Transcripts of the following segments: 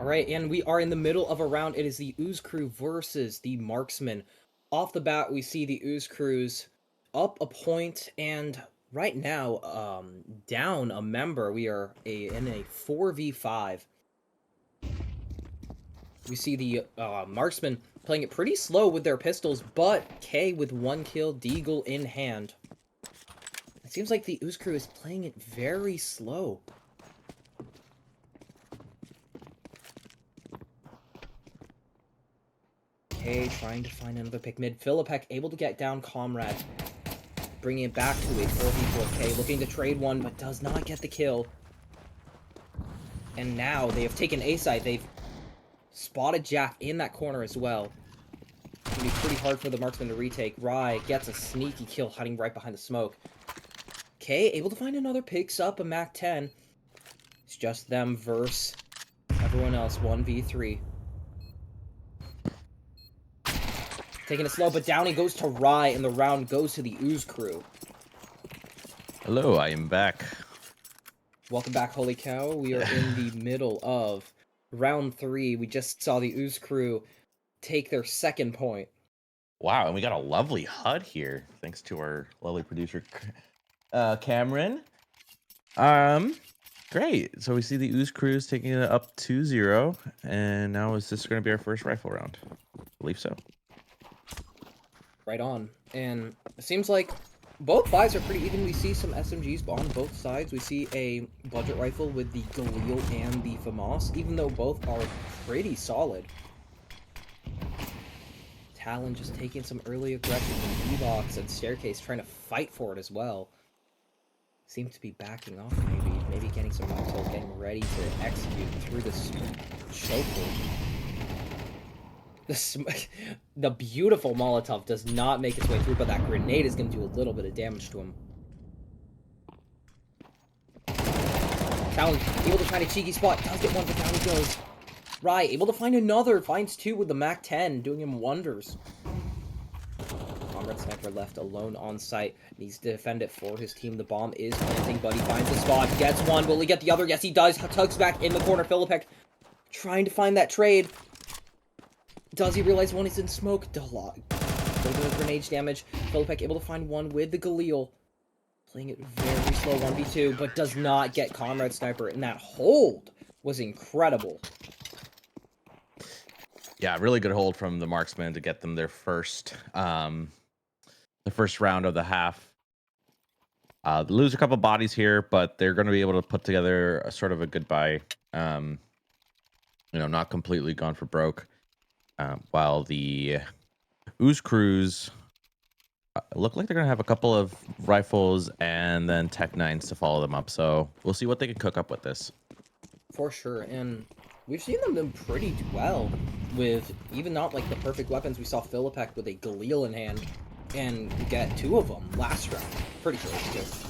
Alright, and we are in the middle of a round. It is the Ooze crew versus the Marksmen. Off the bat, we see the Ooze crews up a point, and right now, down a member. We are in a 4v5. We see the Marksmen playing it pretty slow with their pistols, but K with 1 kill, Deagle in hand. It seems like the Ooze crew is playing it very slow. K trying to find another pick mid. Philippek able to get down Comrade, bringing it back to a 4v4K, looking to trade one, but does not get the kill. And now they have taken A side. They've spotted Jack in that corner as well. It's gonna be pretty hard for the Marksman to retake. Rye gets a sneaky kill hiding right behind the smoke. K able to find another, picks up a MAC-10. It's just them versus everyone else, 1v3. Taking it slow, but Downey goes to Rye, and the round goes to the Ooze crew. Hello, I am back. Welcome back, holy cow. We are in the middle of round 3. We just saw the Ooze crew take their second point. Wow, and we got a lovely HUD here, thanks to our lovely producer, Cameron. Great. So we see the Ooze crews taking it up 2-0, and now is this going to be our first rifle round? I believe so. Right on. And it seems like both buys are pretty even. We see some SMGs on both sides. We see a budget rifle with the Galil and the FAMAS, even though both are pretty solid. Talon just taking some early aggression from E-Box, and Staircase trying to fight for it as well. Seems to be backing off, maybe getting some mounts, getting ready to execute through this chokehold. The beautiful Molotov does not make its way through, but that grenade is going to do a little bit of damage to him. Talon able to find a cheeky spot, does get one, but down he goes. Rye able to find another, finds 2 with the MAC-10, doing him wonders. Comrade Sniper left alone on site, needs to defend it for his team. The bomb is planting, but he finds the spot, gets one. Will he get the other? Yes, he does. Tugs back in the corner. Philippek trying to find that trade. Does he realize one is in smoke? A little bit of grenade damage. Philippek able to find one with the Galil. Playing it very slow, 1v2, but does not get Comrade Sniper. And that hold was incredible. Yeah, really good hold from the Marksmen to get them their first, the first round of the half. They lose a couple bodies here, but they're going to be able to put together a sort of a goodbye. Not completely gone for broke. While the Ooze crews look like they're going to have a couple of rifles and then Tech 9s to follow them up. So we'll see what they can cook up with this. For sure, and we've seen them do pretty well with even not like the perfect weapons. We saw Philippek with a Galil in hand and get 2 of them last round. Pretty sure it's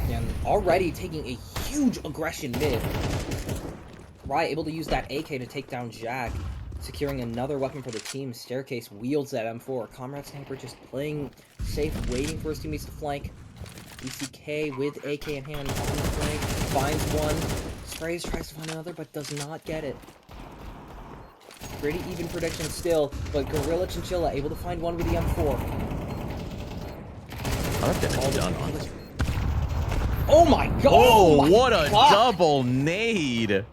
2. And already taking a huge aggression mid. Rye able to use that AK to take down Jack, securing another weapon for the team. Staircase wields that M4. Comrade Sniper just playing safe, waiting for his teammates to flank. ECK with AK in hand on the flank, finds one, sprays, tries to find another, but does not get it. Pretty even prediction still, but Gorilla Chinchilla able to find one with the M4. All done on this. Oh my god! Oh, what a double nade!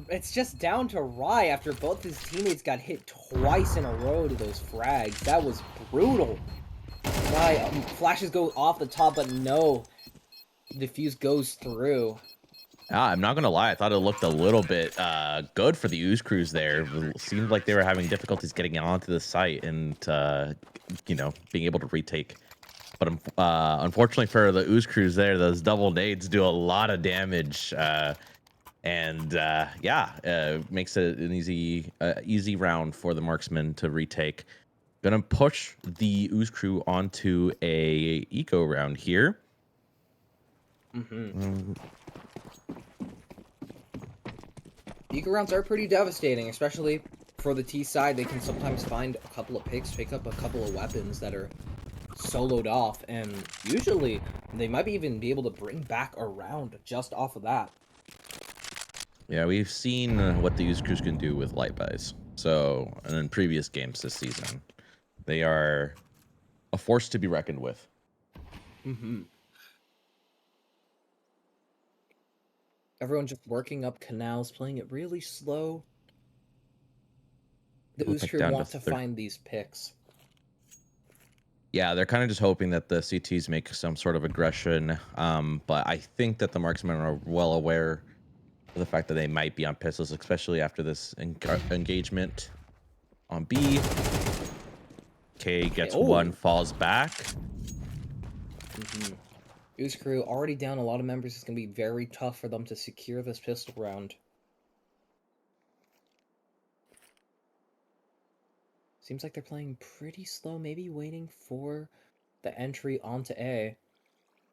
It's just down to Rye after both his teammates got hit twice in a row to those frags. That was brutal. Rye, flashes go off the top, but no. Diffuse goes through. I'm not going to lie. I thought it looked a little bit good for the Ooze crews there. It seemed like they were having difficulties getting onto the site and, being able to retake. But unfortunately for the Ooze crews there, those double nades do a lot of damage. Makes it an easy round for the Marksmen to retake. Gonna push the Ooze crew onto a eco round here. Eco rounds are pretty devastating, especially for the T side. They can sometimes find a couple of picks, pick up a couple of weapons that are soloed off, and usually they might even be able to bring back a round just off of that. Yeah, we've seen what the Ooze Crews can do with light buys. So, and in previous games this season, they are a force to be reckoned with. Mm-hmm. Everyone just working up canals, playing it really slow. The People Ooze pick crew down to want to their. find these picks. Yeah, they're kind of just hoping that the CTs make some sort of aggression. But I think that the marksmen are well aware of the fact that they might be on pistols, especially after this engagement on B. K Okay. gets one, Oh. falls back. Mm-hmm. Ooze crew already down a lot of members. It's gonna be very tough for them to secure this pistol round. Seems like they're playing pretty slow, maybe waiting for the entry onto A.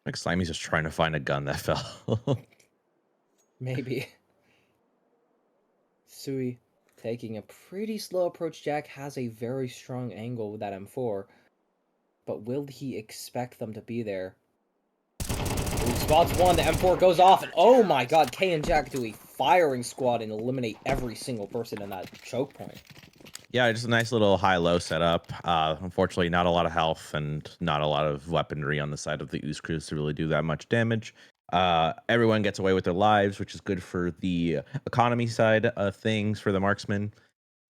Like Slimy's just trying to find a gun that fell. Maybe. Sui taking a pretty slow approach. Jack has a very strong angle with that M4. But will he expect them to be there? Ooh, spots one, the M4 goes off, and oh my god, K and Jack do a firing squad and eliminate every single person in that choke point. Yeah, just a nice little high-low setup. Unfortunately, not a lot of health and not a lot of weaponry on the side of the Ooze Crews to really do that much damage. Everyone gets away with their lives, which is good for the economy side of things for the marksmen.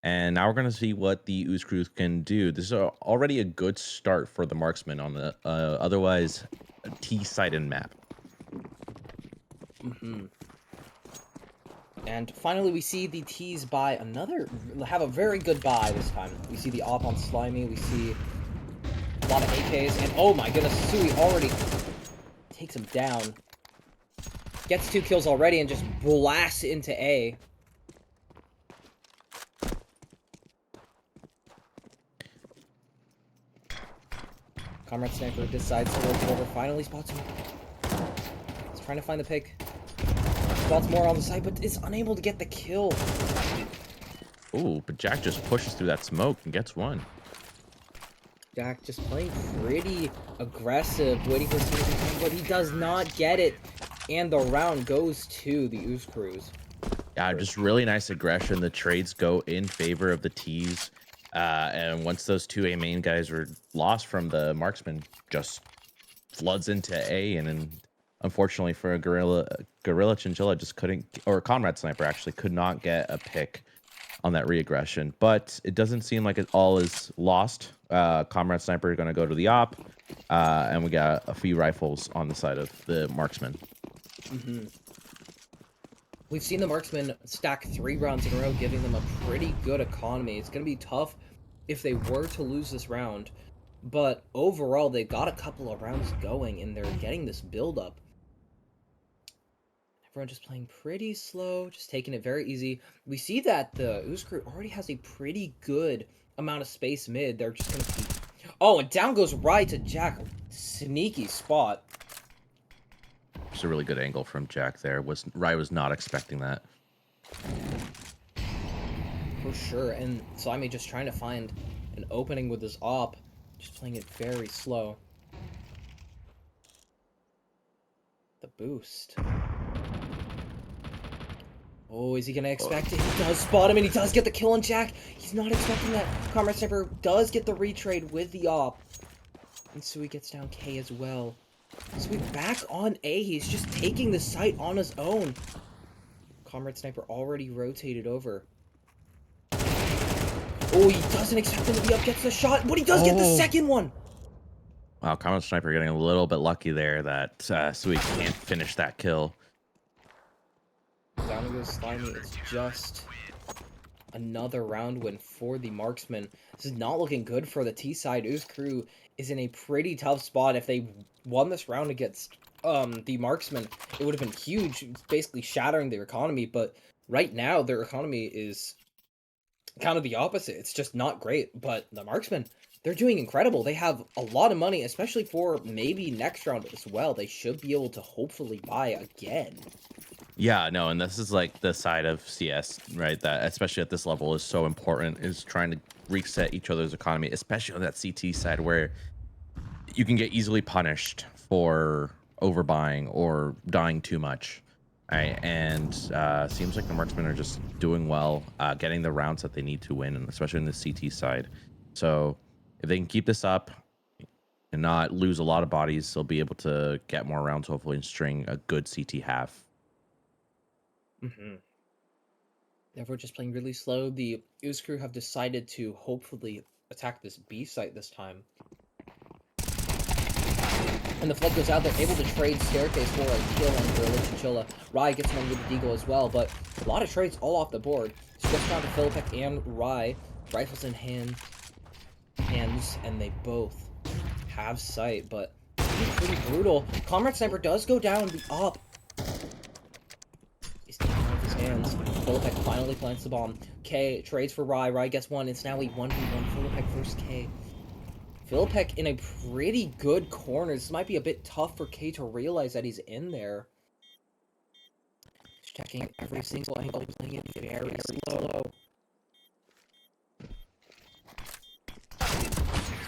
And now we're going to see what the Ooze Crews can do. This is already a good start for the marksmen on the otherwise T-sided map. Mm-hmm. And finally, we see the T's buy have a very good buy this time. We see the op on Slimy, we see a lot of AKs, and oh my goodness, Sui already takes him down. Gets 2 kills already and just blasts into A. Comrade Sniper decides to roll forward, finally spots him. He's trying to find the pick. Spots more on the side, but is unable to get the kill. Ooh, but Jack just pushes through that smoke and gets one. Jack just playing pretty aggressive, waiting for his team to come, but he does not get it. And the round goes to the Ooze Crews. Yeah, just really nice aggression. The trades go in favor of the T's. And once those two A main guys were lost from the marksman, just floods into A. And then unfortunately for a Gorilla Chinchilla just couldn't, or Comrade Sniper actually could not get a pick on that re-aggression. But it doesn't seem like it all is lost. Comrade Sniper is going to go to the op. And we got a few rifles on the side of the marksman. Mm-hmm. We've seen the marksmen stack 3 rounds in a row, giving them a pretty good economy. It's going to be tough if they were to lose this round, but overall, they got a couple of rounds going, and they're getting this build-up. Everyone just playing pretty slow, just taking it very easy. We see that the Ooze crew already has a pretty good amount of space mid. They're just going to keep... Oh, and down goes Rye to Jack. Sneaky spot. It's a really good angle from Jack there. Rye was not expecting that. For sure, and Slimy just trying to find an opening with his op, just playing it very slow. The boost. Oh, is he gonna expect it? He does spot him, and he does get the kill on Jack. He's not expecting that. Comrade Sniper does get the retrade with the op. And Sui gets down K as well. Sui back on A. He's just taking the site on his own. Comrade Sniper already rotated over. Oh, he doesn't expect him to be up, gets the shot, but he does get the second one! Wow, Comrade Sniper getting a little bit lucky there that Sui can't finish that kill. Down goes Slimy. It's just another round win for the Marksmen. This is not looking good for the T-side. Ooze crew is in a pretty tough spot. If they won this round against the Marksmen, it would have been huge. It's basically shattering their economy, but right now their economy is kind of the opposite. It's just not great, but the Marksmen, they're doing incredible. They have a lot of money, especially for maybe next round as well. They should be able to hopefully buy again. Yeah, no, and this is like the side of CS, right? That especially at this level is so important, is trying to reset each other's economy, especially on that CT side where you can get easily punished for overbuying or dying too much. All right, and seems like the marksmen are just doing well, getting the rounds that they need to win, and especially in the CT side. So if they can keep this up and not lose a lot of bodies, they'll be able to get more rounds, hopefully, and string a good CT half. Mm-hmm. If we're just playing really slow, the Ooze crew have decided to hopefully attack this B site this time. And the flood goes out, they're able to trade Staircase for a kill on Gorilla Chinchilla. Rye gets one with the Deagle as well, but a lot of trades all off the board. Stretched down to Philipek and Rye. Rifles in hands, and they both have sight, but it's pretty brutal. Comrade Sniper does go down the up. He's taking off his hands. Philipek finally plants the bomb. K trades for Rye. Rye gets one. It's now a 1v1 Philipek versus K. Philipek in a pretty good corner. This might be a bit tough for K to realize that he's in there. He's checking every single angle. He's playing it very slow.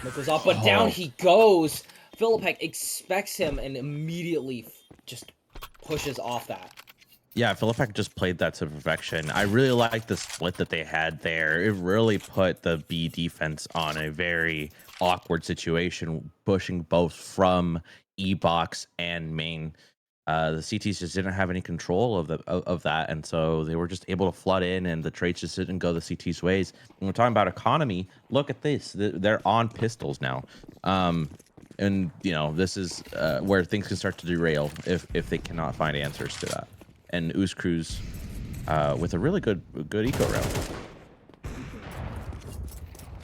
Smoke goes off, but down he goes. Philipek expects him and immediately just pushes off that. Yeah, Philipek just played that to perfection. I really like the split that they had there. It really put the B defense on a very awkward situation, pushing both from E box and main. The CTs just didn't have any control of that, and so they were just able to flood in, and the trades just didn't go the CT's ways. When we're talking about economy, look at this; they're on pistols now. And you know, this is where things can start to derail if they cannot find answers to that. And Ooze Cruise with a really good eco round.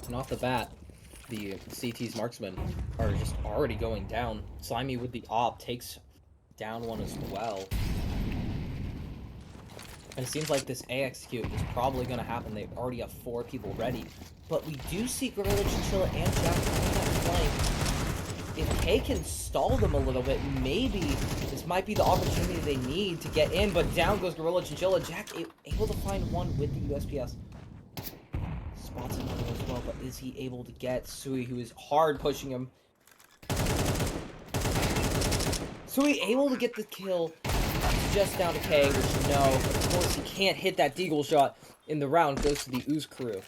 And off the bat, the CT's marksmen are just already going down. Slimy with the op takes down one as well. And it seems like this A execute is probably going to happen. They already have 4 people ready. But we do see Gorilla Chinchilla and Jack on that flank. If K can stall them a little bit, maybe this might be the opportunity they need to get in. But down goes Gorilla Chinchilla. Jack able to find one with the USPS. Spots another as well, but is he able to get Sui, who is hard pushing him? Sui able to get the kill. Just down to K, which no, of course he can't hit that deagle shot in the round. Goes to the Ooze crew.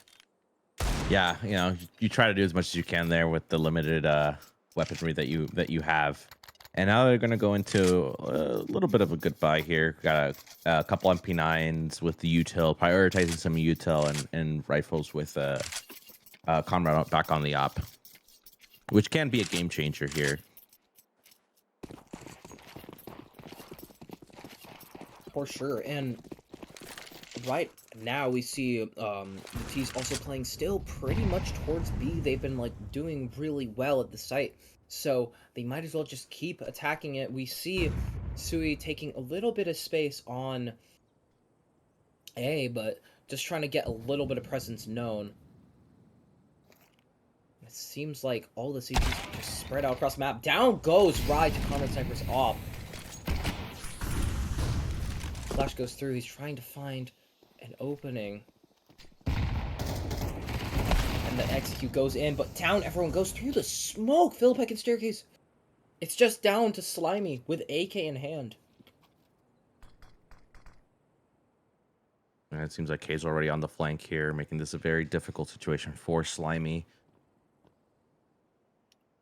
Yeah, you know, you try to do as much as you can there with the limited weaponry that you have. And now they're going to go into a little bit of a goodbye here. Got a couple MP9s with the util, prioritizing some util and rifles with Conrad back on the op, which can be a game changer here. For sure, and right now we see the T's also playing still pretty much towards B. They've been like doing really well at the site, so they might as well just keep attacking it. We see Sui taking a little bit of space on A, but just trying to get a little bit of presence known. It seems like all the CTs just spread out across the map. Down goes Rye to Comrade Sniper's off. Flash goes through. He's trying to find an opening. And the execute goes in, but down everyone goes through the smoke. Philipek and Staircase. It's just down to Slimy with AK in hand. And it seems like K's already on the flank here, making this a very difficult situation for Slimy.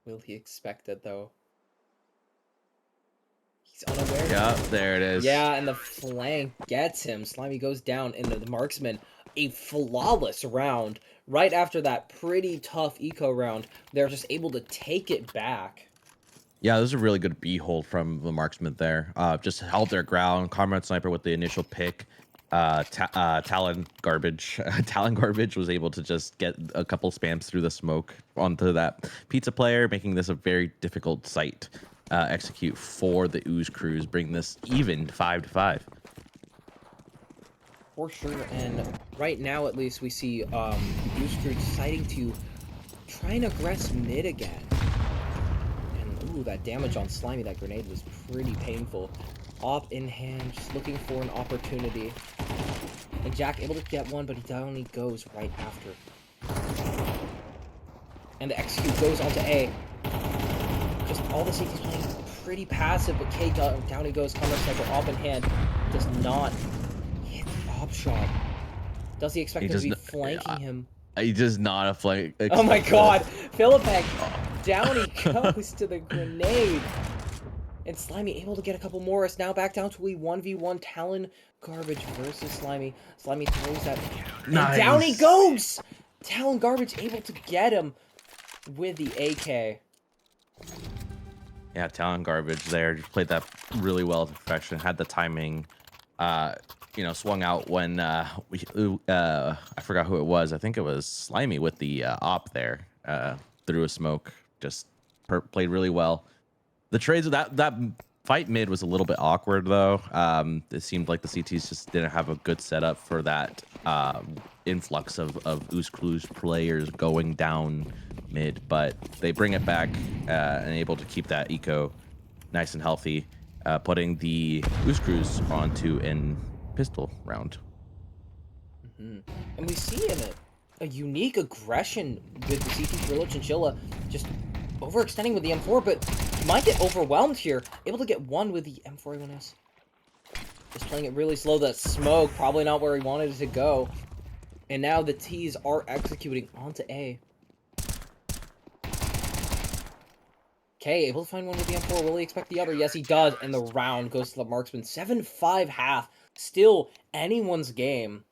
Will he expect it, though? He's unaware. Yeah, there it is. Yeah, and the flank gets him. Slimy goes down, and the marksman, a flawless round. Right after that pretty tough eco round, they're just able to take it back. Yeah, this is a really good B-hold from the marksman there. Just held their ground. Comrade Sniper with the initial pick. Talon Garbage was able to just get a couple spams through the smoke onto that pizza player, making this a very difficult site execute for the Ooze crews, bring this even 5-5. For sure, and right now at least we see the Ooze crew deciding to try and aggress mid again. And ooh, that damage on Slimy, that grenade was pretty painful. Op in hand, just looking for an opportunity. And Jack able to get one, but he down he goes right after. And the execute goes onto A. Just all the CTs playing pretty passive, but K down he goes, Comrade Sniper op in hand. does not hit the op shot. Does he expect He him to does be not. flanking him? He does not a flank. Oh my god! Philippek, Oh. down he goes to the grenade. And Slimy able to get a couple more. It's now back down to a 1v1 Talon Garbage versus Slimy. Slimy throws that. Nice. And down he goes! Talon Garbage able to get him with the AK. Yeah, Talon Garbage there. Just played that really well to perfection. Had the timing. Swung out when I forgot who it was. I think it was Slimy with the op there. Through a smoke. Just played really well. The trades that fight mid was a little bit awkward though. It seemed like the CTs just didn't have a good setup for that influx of Ooze players going down mid, but they bring it back and able to keep that eco nice and healthy, putting the Ooze onto an pistol round. And we see in it a unique aggression with the CT Gorilla Chinchilla just overextending with the M4, but might get overwhelmed here. Able to get one with the M4A1S. Just playing it really slow. That smoke, probably not where he wanted it to go. And now the T's are executing onto A. Okay, able to find one with the M4. Will he expect the other? Yes, he does. And the round goes to the Marksman. 7-5 half. Still anyone's game.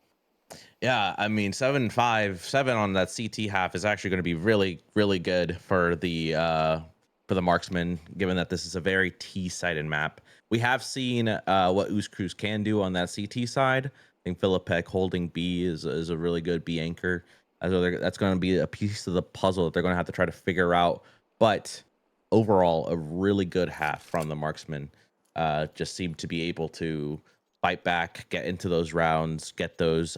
Yeah, I mean 7-5-7 on that CT half is actually going to be really, really good for the Marksman, given that this is a very T-sided map. We have seen what Ooze can do on that CT side. I think Philippek holding B is a really good B anchor. That's going to be a piece of the puzzle that they're going to have to try to figure out. But overall, a really good half from the Marksman. Just seemed to be able to fight back, get into those rounds, get those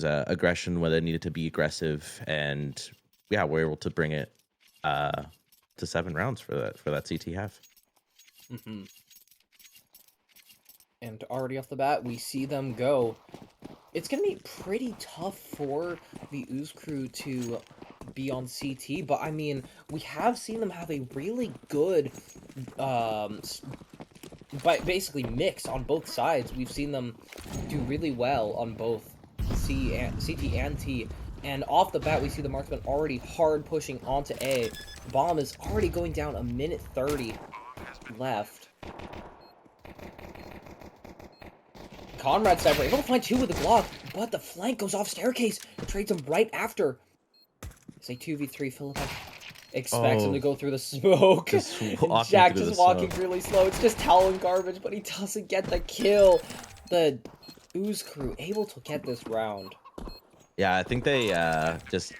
aggression where they needed to be aggressive, and yeah, we're able to bring it to 7 rounds for that CT half. And already off the bat, we see them go. It's going to be pretty tough for the Ooze crew to be on CT, but I mean, we have seen them have a really good, basically mix on both sides. We've seen them do really well on both CT and T. And off the bat, we see the Marksman already hard pushing onto A. Bomb is already going down, a minute 30 left. Conrad Sniper able to find 2 with the Glock, but the flank goes off staircase and trades him right after. It's a 2v3. Philippek expects him to go through the smoke. Jack just walking really slow. It's just Talon Garbage, but he doesn't get the kill. The Ooze crew able to get this round. Yeah, I think they just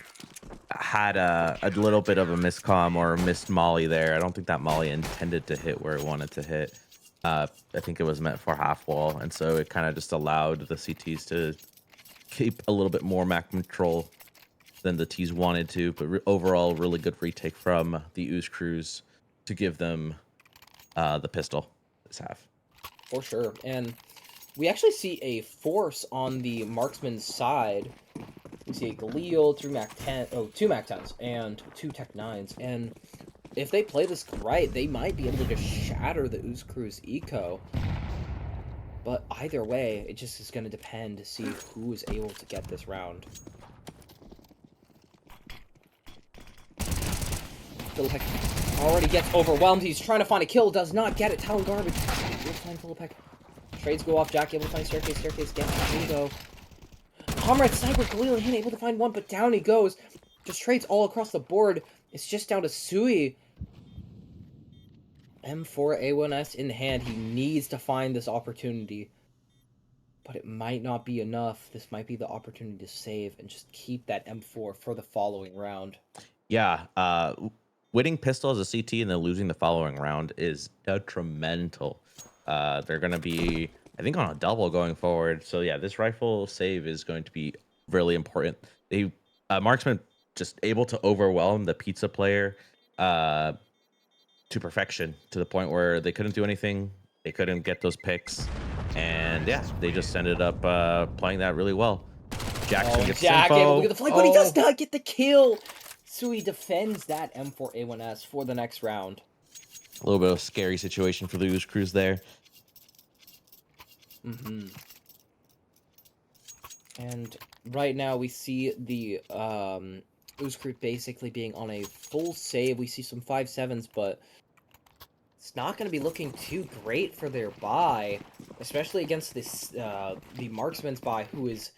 had a little bit of a miscomm or a missed molly there. I don't think that molly intended to hit where it wanted to hit. I think it was meant for half wall, and so it kind of just allowed the CTs to keep a little bit more map control than the T's wanted to. But overall, really good retake from the Ooze crews to give them the pistol this half. For sure. And we actually see a force on the Marksman's side. We see a Galil, 2 Mac 10s, and 2 Tech 9s. And if they play this right, they might be able to just shatter the Ooze crew's eco. But either way, it just is going to depend to see who is able to get this round. Philippek already gets overwhelmed. He's trying to find a kill. Does not get it. Talon Garbage. Able to find Philippek. Trades go off. Jack able to find staircase. Staircase gets Bingo. Comrade Sniper Galil and able to find one, but down he goes. Just trades all across the board. It's just down to Sui. M4A1S in hand. He needs to find this opportunity. But it might not be enough. This might be the opportunity to save and just keep that M4 for the following round. Yeah, winning pistol as a CT and then losing the following round is detrimental. They're going to be, I think, on a double going forward. So yeah, this rifle save is going to be really important. They Marksman just able to overwhelm the pizza player to perfection, to the point where they couldn't do anything. They couldn't get those picks. And yeah, they just ended up playing that really well. Jackson gets Jack info. able to get the flank, but he does not get the kill. Sui defends that M4A1S for the next round. A little bit of a scary situation for the Ooze crews there. Mm-hmm. And right now we see the Ooze Crew basically being on a full save. We see some 5-7s, but it's not going to be looking too great for their buy, especially against this the Marksman's buy, who is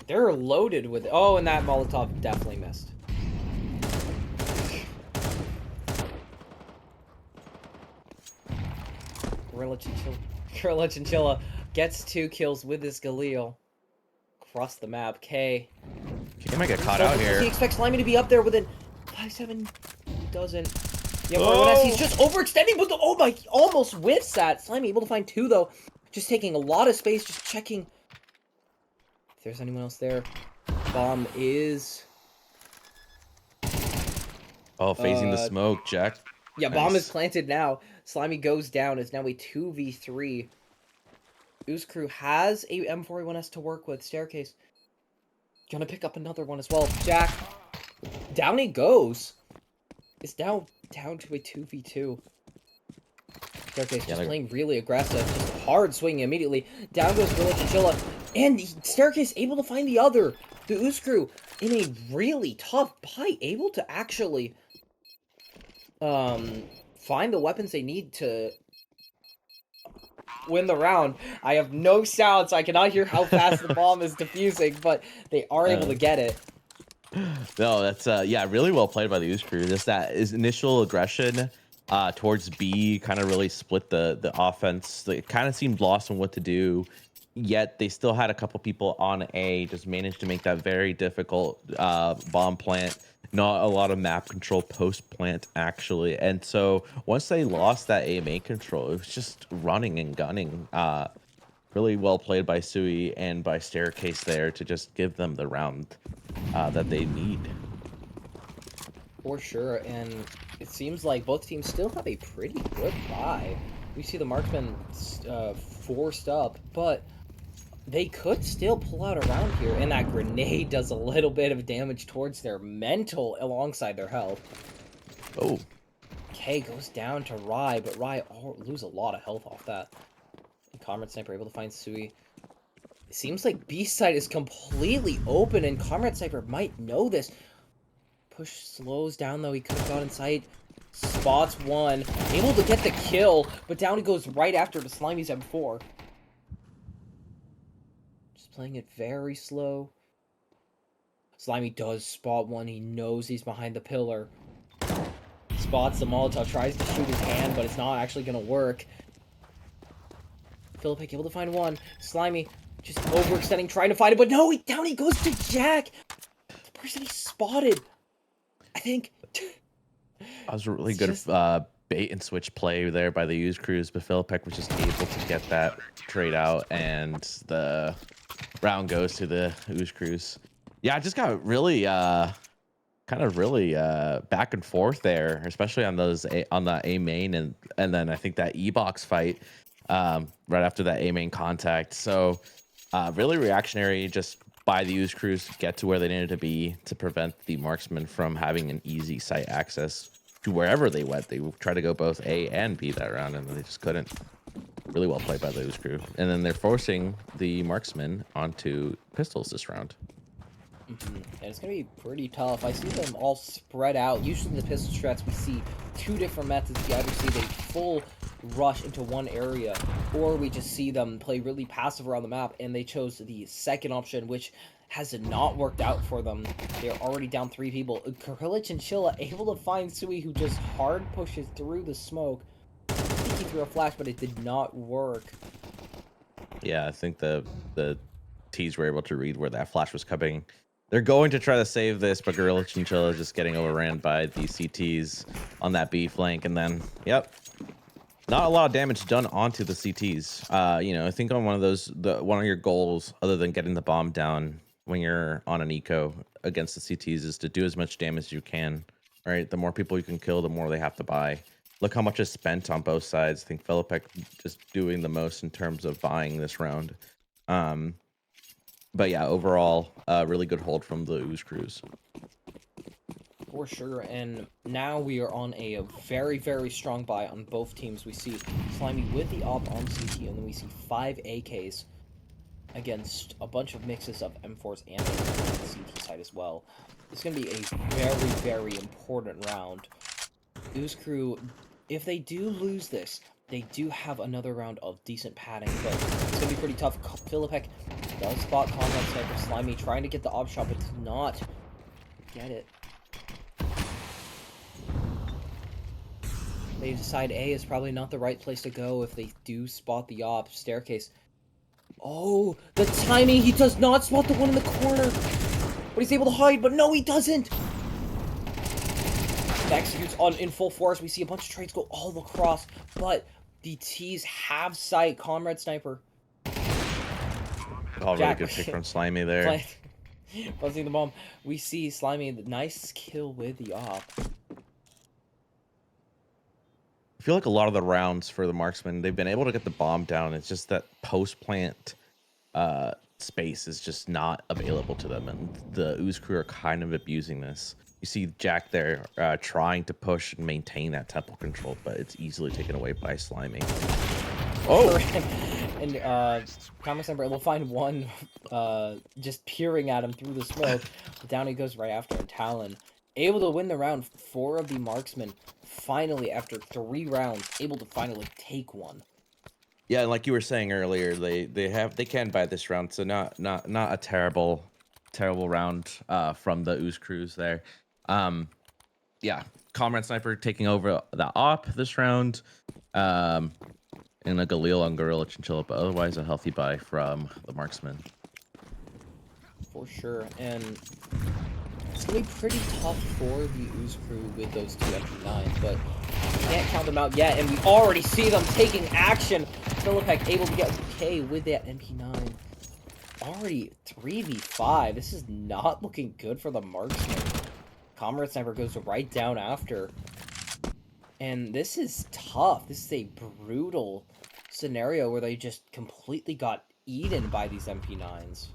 they're loaded with. Oh, and that Molotov definitely missed. Gorilla Chinchilla gets 2 kills with this Galil. Across the map, K. He might get caught out here. He expects Slimy to be up there within 5-7. He doesn't. Yeah, Oh! he's just overextending, but oh my, almost whiffs that. Slimy able to find 2 though. Just taking a lot of space, just checking if there's anyone else there. Bomb is. Oh, phasing the smoke, Jack. Yeah, Nice. bomb is planted now. Slimy goes down. It's now a 2v3. Ooze Crew has a M41S to work with. Staircase. Gonna pick up another one as well. Jack. Down he goes. It's now down to a 2v2. Staircase just playing really aggressive. Just hard swinging immediately. Down goes Gorilla Chinchilla. And Staircase able to find the other. The Ooze Crew in a really tough fight. Able to actually find the weapons they need to win the round. I have no sound, so I cannot hear how fast the bomb is diffusing, but they are able to get it. No, that's yeah, really well played by the Ooze Crew. Just that is initial aggression towards B kind of really split the offense. They kind of seemed lost on what to do, yet they still had a couple people on A. Just managed to make that very difficult bomb plant. Not a lot of map control post plant actually, and so once they lost that A main control, it was just running and gunning. Really well played by Sui and by Staircase there to just give them the round that they need. For sure, and it seems like both teams still have a pretty good buy. We see the Marksmen forced up, but they could still pull out a round here, and that grenade does a little bit of damage towards their mental alongside their health. Oh. K goes down to Rai, but Rai lose a lot of health off that. And Comrade Sniper able to find Sui. It seems like B side is completely open, and Comrade Sniper might know this. Push slows down, though. He could have got in sight. Spots one. Able to get the kill, but down he goes right after the Slimy's M4. Just playing it very slow. Slimy does spot one. He knows he's behind the pillar. Spots the Molotov, tries to shoot his hand, but it's not actually going to work. Philippik able to find one. Slimy just overextending, trying to find it, but no, down he goes to Jack. The person he spotted, I think. That was a really good bait and switch play there by the Ooze Crews, but Philippik was just able to get that trade out, and the round goes to the Ooze Crews. Yeah, it just got really kind of really back and forth there, especially on those on the A main, and then I think that E-box fight right after that A main contact. So really reactionary just by the Ooze Crews to get to where they needed to be to prevent the Marksmen from having an easy site access to wherever they went. They tried to go both A and B that round, and they just couldn't. Really well played by the Ooze Crew. And then they're forcing the Marksmen onto pistols this round. And it's going to be pretty tough. I see them all spread out. Usually in the pistol strats, we see 2 different methods. You either see they full rush into one area, or we just see them play really passive around the map, and they chose the second option, which has not worked out for them. They're already down 3 people. Gorilla Chinchilla able to find Sui, who just hard pushes through the smoke. I think he threw a flash, but it did not work. Yeah, I think the T's were able to read where that flash was coming. They're going to try to save this, but Gorilla Chinchilla is just getting overran by the CTs on that B flank, and then, yep, not a lot of damage done onto the CTs. You know, I think on one of those, one of your goals, other than getting the bomb down when you're on an eco against the CTs, is to do as much damage as you can. Right, the more people you can kill, the more they have to buy. Look how much is spent on both sides. I think Philippik just doing the most in terms of buying this round. But yeah, overall, really good hold from the Ooze Crews. For sure, and now we are on a very, very strong buy on both teams. We see Slimy with the op on CT, and then we see 5 AKs against a bunch of mixes of M4s and on the CT side as well. It's going to be a very, very important round. Ooze Crew, if they do lose this, they do have another round of decent padding, but it's going to be pretty tough. Philipek does spot Combat Sniper. Slimy trying to get the op shot, but does not get it. They decide A is probably not the right place to go if they do spot the op. Staircase. Oh, the timing! He does not spot the one in the corner! But he's able to hide, but no, he doesn't! Executes on in full force. We see a bunch of trades go all across, but the T's have sight. Comrade Sniper. Oh, really good pick from Slimy there. Buzzing the bomb. We see Slimy, nice kill with the op. I feel like a lot of the rounds for the Marksmen, they've been able to get the bomb down. It's just that post-plant space is just not available to them, and the Ooze Crew are kind of abusing this. You see Jack there trying to push and maintain that tempo control, but it's easily taken away by Slimy. Oh! And Commerce Ember will find one just peering at him through the smoke. But down he goes right after, and Talon able to win the round. 4 of the Marksmen finally, after 3 rounds, able to finally take one. Yeah, and like you were saying earlier, they can buy this round, so not a terrible round from the Ooze Crews there. Yeah, Comrade Sniper taking over the op this round. And a Galil on Gorilla Chinchilla, but otherwise a healthy buy from the Marksman. For sure, and it's going to be pretty tough for the Ooze Crew with those 2 MP9s, but can't count them out yet, and we already see them taking action. Philipek able to get K with that MP9. Already 3v5. This is not looking good for the Marksman. Comrade Sniper goes right down after. And this is tough. This is a brutal scenario where they just completely got eaten by these MP9s.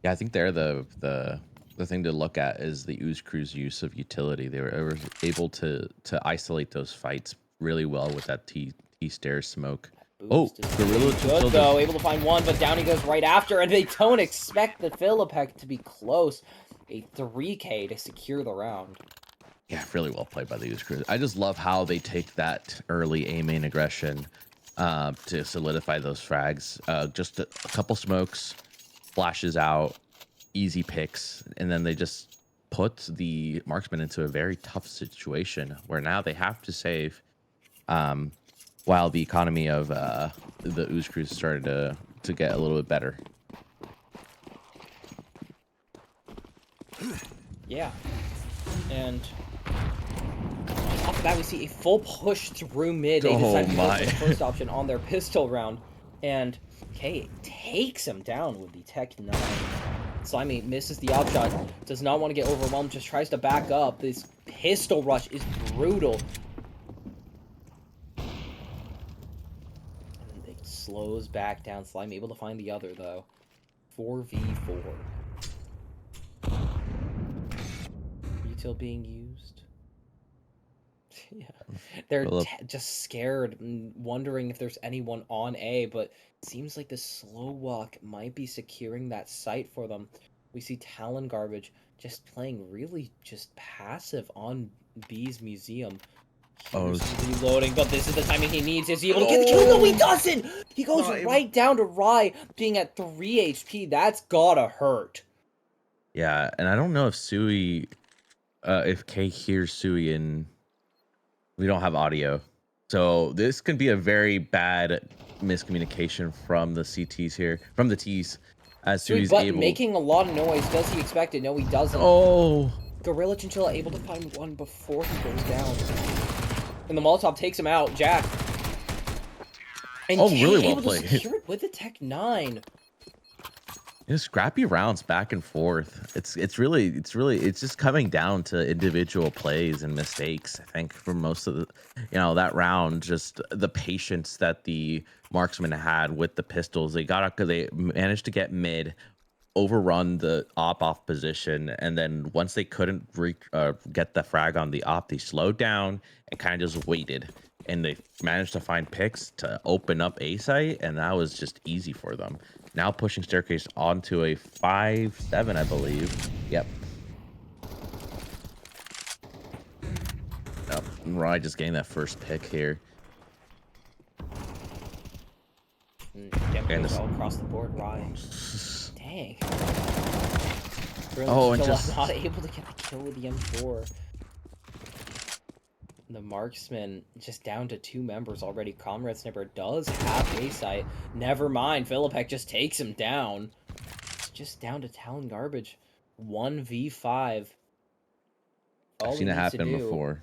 Yeah, I think they're the thing to look at is the Ooze Crew's use of utility. They were able to isolate those fights really well with that T stairs smoke. Boost Gorilla good though, able to find one, but down he goes right after, and they don't expect the Philipek to be close. A 3K to secure the round. Yeah, really well played by the Ooze Crew. I just love how they take that early A main aggression to solidify those frags. Just a couple smokes, flashes out, easy picks, and then they just put the Marksman into a very tough situation where now they have to save while the economy of the Ooze Crew started to get a little bit better. Yeah. And off the bat, we see a full push through mid. They decide to go for the first option on their pistol round. And K takes him down with the Tech 9. Slimy misses the op shot. Does not want to get overwhelmed. Just tries to back up. This pistol rush is brutal. And then it slows back down. Slimy able to find the other, though. 4v4. Util being used. Yeah, they're just scared and wondering if there's anyone on A, but it seems like the slow walk might be securing that site for them. We see Talon Garbage just playing really just passive on B's museum. Here's reloading, but this is the timing he needs. Is he able to get the kill? No, he doesn't! He goes right down to Rye, being at 3 HP. That's gotta hurt. Yeah, and I don't know if Sui, if K hears Sui and we don't have audio. So this could be a very bad miscommunication from the CTs here, from the T's. As Sui's able... making a lot of noise. Does he expect it? No, he doesn't. Oh! Gorilla Chinchilla able to find one before he goes down. And the Molotov takes him out. Jack. And really well able played. To secure it with the Tech 9. Scrappy rounds back and forth. It's just coming down to individual plays and mistakes. I think for most of the, that round, just the patience that the Marksmen had with the pistols. They managed to get mid overrun the op off position, and then once they couldn't get the frag on the op, they slowed down and kind of just waited, and they managed to find picks to open up A site, and that was just easy for them. Now pushing staircase onto a 5-7, I believe. Yep. Yep. Rye just getting that first pick here. And Damage all across the board. Rye. Dang. Oh, and Still just not able to get the kill with the M4. The Marksmen just down to 2 members already. Comrade Sniper does have A site. Never mind. Philippek just takes him down. It's just down to Talon Garbage. 1v5. I've All he seen it needs to happen do before.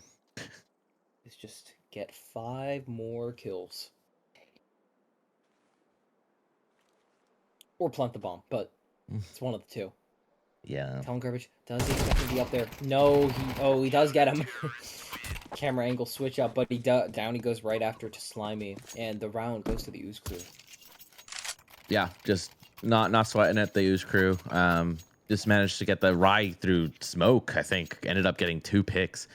is just get 5 more kills. Or plant the bomb, but it's one of the two. Yeah. Talon Garbage, does he expect to be up there? No, he does get him. Camera angle switch up, but down he goes right after to Slimy, and the round goes to the Ooze crew. Yeah, just not sweating at the Ooze crew. Just managed to get the Rye through smoke, I think. Ended up getting 2 picks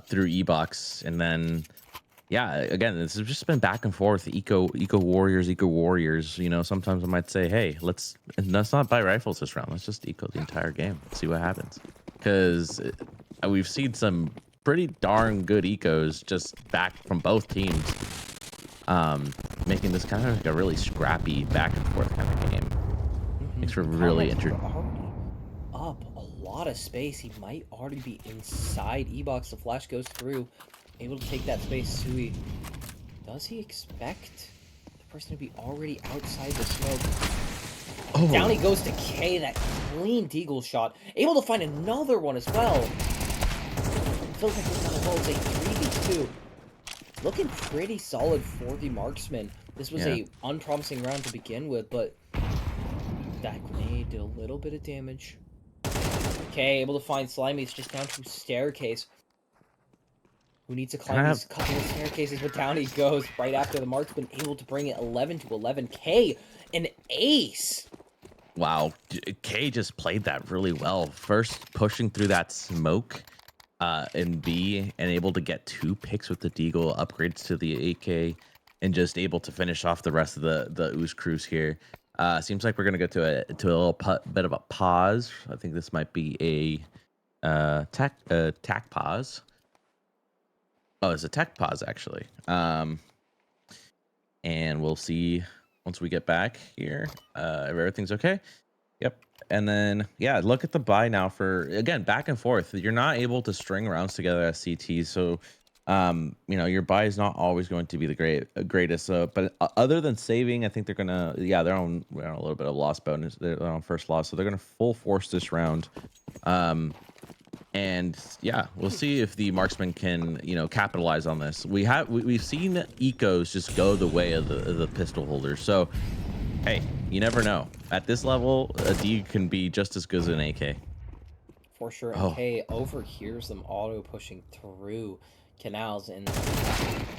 through E-Box. And then yeah, again, this has just been back and forth. Eco warriors. You know, sometimes I might say, hey, let's not buy rifles this round. Let's just eco the entire game. Let's see what happens. Because we've seen some pretty darn good ecos just back from both teams, making this kind of like a really scrappy back and forth kind of game. Makes for really interesting. Already up a lot of space. He might already be inside E-Box. The flash goes through, able to take that space. Sui, does he expect the person to be already outside the smoke? Oh. Down he goes to K. That clean deagle shot, able to find another one as well. Feels like this is a 3v2. Looking pretty solid for the Marksman. This was a unpromising round to begin with, but that grenade did a little bit of damage. Okay, able to find Slimy. It's just down to staircase. Who needs to climb these couple of staircases? But down he goes right after the Marksman, able to bring it 11 to 11k. An ace! Wow, K just played that really well. First pushing through that smoke in B and able to get 2 picks with the Deagle, upgrades to the AK, and just able to finish off the rest of the Ooze crews here. Seems like we're gonna go to a little bit of a pause. I think this might be a tack pause. Oh, it's a tech pause actually. And we'll see once we get back here if everything's okay. Yep. And then yeah, look at the buy now for again back and forth. You're not able to string rounds together as CT, so you know your buy is not always going to be the greatest. But other than saving, I think they're gonna they're on a little bit of loss bonus. They're on first loss, so they're gonna full force this round. And yeah, we'll see if the Marksman can, you know, capitalize on this. We've seen ecos just go the way of the pistol holders. So hey, you never know. At this level, a D can be just as good as an AK. For sure, and K overhears them auto pushing through canals, and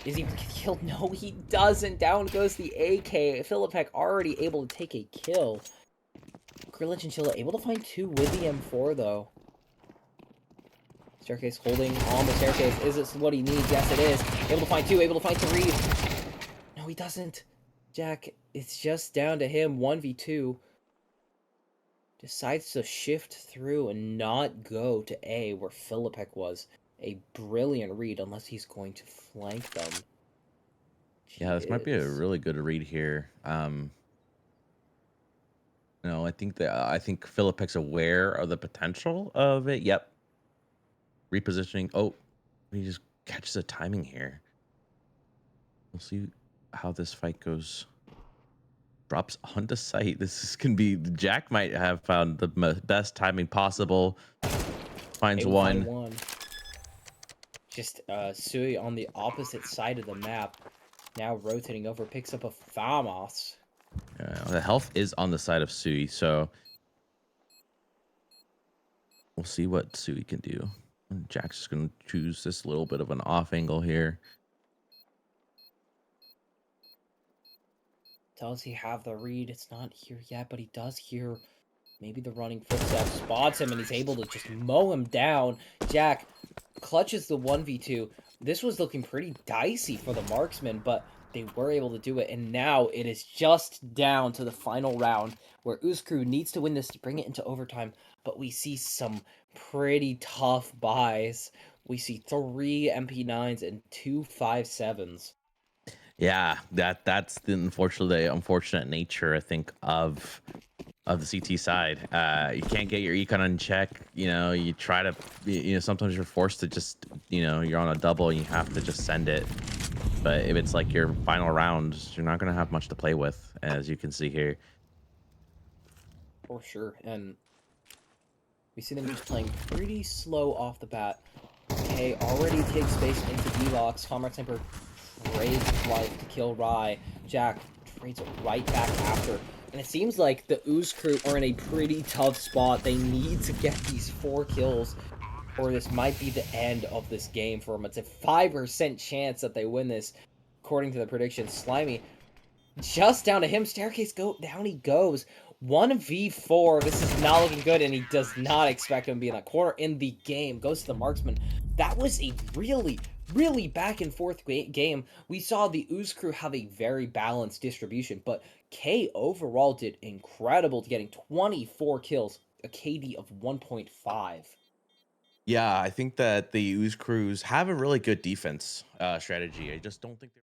is he killed? No, he doesn't. Down goes the AK. Philippek already able to take a kill. Grillage and Chilla able to find 2 with the M4 though. Staircase holding on the staircase. Is this what he needs? Yes, it is. Able to find 2, able to find 3. No, he doesn't. Jack, it's just down to him. 1v2. Decides to shift through and not go to A where Philippek was. A brilliant read, unless he's going to flank them. Yeah, this might be a really good read here. No, I think Philippek's aware of the potential of it. Yep. Repositioning. Oh, he just catches the timing here. We'll see how this fight goes. Drops onto sight. This can be Jack might have found the best timing possible. Finds one. Just Sui on the opposite side of the map. Now rotating over, picks up a FAMAS. The health is on the side of Sui, so we'll see what Sui can do. Jack's just going to choose this little bit of an off angle here. Does he have the read? It's not here yet, but he does hear Maybe the running footstep spots him and he's able to just mow him down. Jack clutches the 1v2. This was looking pretty dicey for the Marksmen, but they were able to do it. And now it is just down to the final round where Ooze needs to win this to bring it into overtime. But we see some pretty tough buys. We see 3 MP9s and 2 5.7s. Yeah, that's the unfortunate nature, I think, of the CT side. You can't get your econ in check. You know, you try to, sometimes you're forced to just, you're on a double and you have to just send it. But if it's like your final round, you're not going to have much to play with, as you can see here. For sure. And we see them just playing pretty slow off the bat. Okay, already takes space into D-Locks. Comrade Temper trades his life to kill Rye. Jack trades it right back after. And it seems like the Ooze crew are in a pretty tough spot. They need to get these 4 kills, or this might be the end of this game for them. It's a 5% chance that they win this, according to the prediction. Slimy just down to him. Staircase down he goes. 1v4. This is not looking good, and he does not expect him to be in that corner in the game. Goes to the Marksman. That was a really, really back and forth game. We saw the Ooze crew have a very balanced distribution, but K overall did incredible to getting 24 kills, a KD of 1.5. Yeah, I think that the Ooze crews have a really good defense strategy. I just don't think they're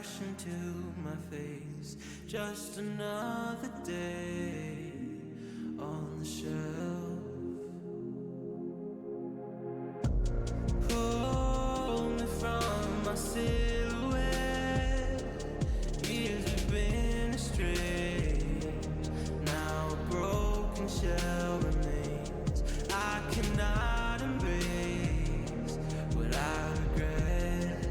crash into my face. Just another day on the shelf. Pull me from my silhouette. Years we've been astray. Now a broken shell remains. I cannot embrace what I regret.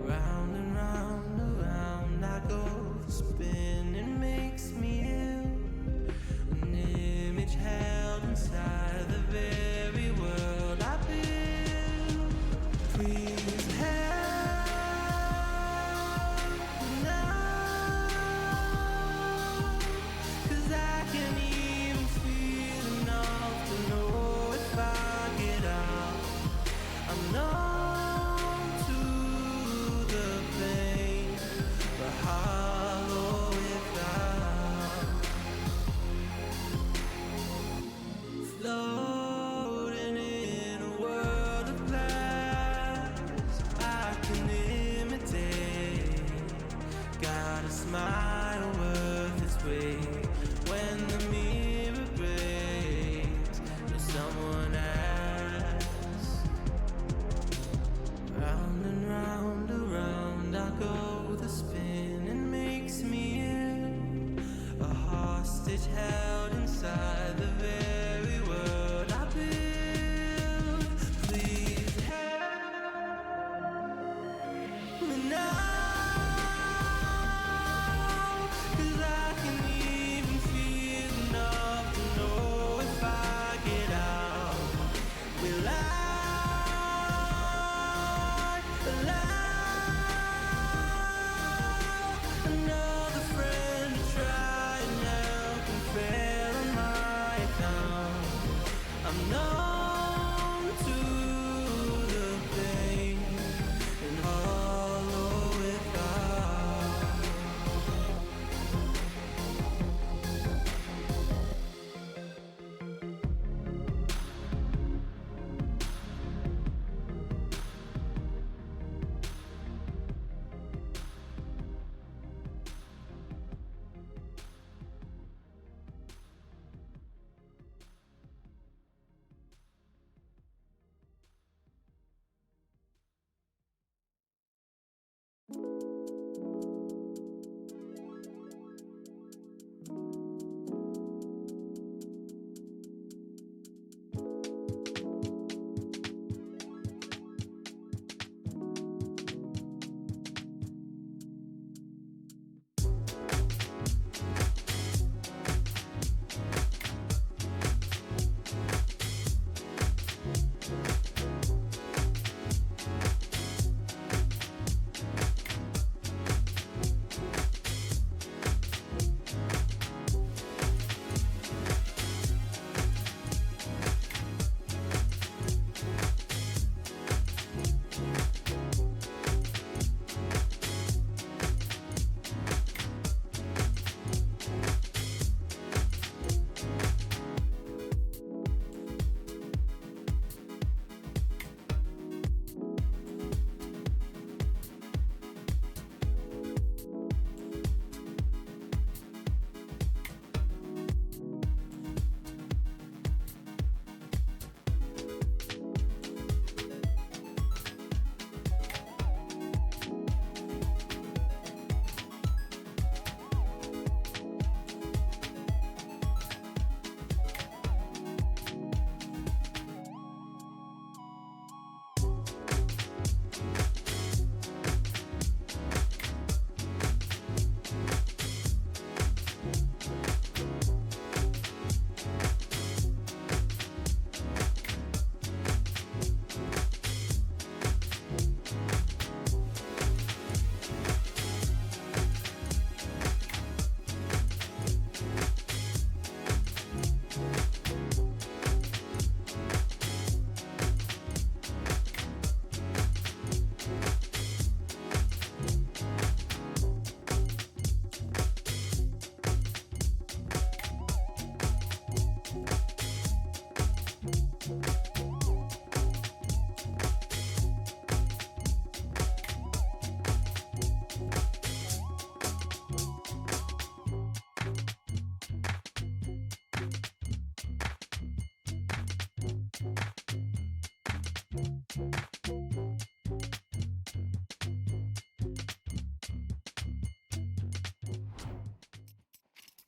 Round and round, around I go. The spinning makes me ill. An image held inside the very world I build. Please help me now, 'cause I can't even feel enough to know if I get out. I'm numb to the pain, but hollow without. Floating in a world of glass, I can imitate. Got a smile worth its weight. When the mirror breaks, will someone ask? Round and round, around I go. The spinning makes me ill. A hostage held inside the very world I build. Please help me now, 'cause I can even feel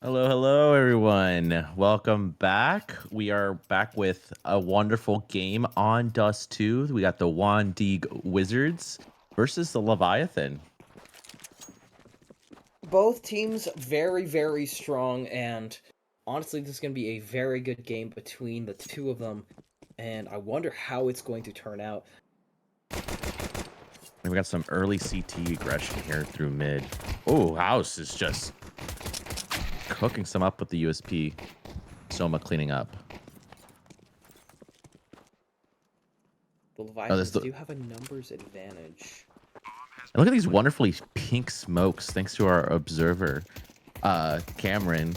Hello, hello, everyone. Welcome back. We are back with a wonderful game on Dust 2. We got the Wandig Wizards versus the Leviathan. Both teams very, very strong, and honestly, this is going to be a very good game between the two of them, and I wonder how it's going to turn out. And we got some early CT aggression here through mid. Oh, House is just cooking some up with the USP. Soma cleaning up. The Leviathans do have a numbers advantage. And look at these wonderfully pink smokes, thanks to our observer, Cameron,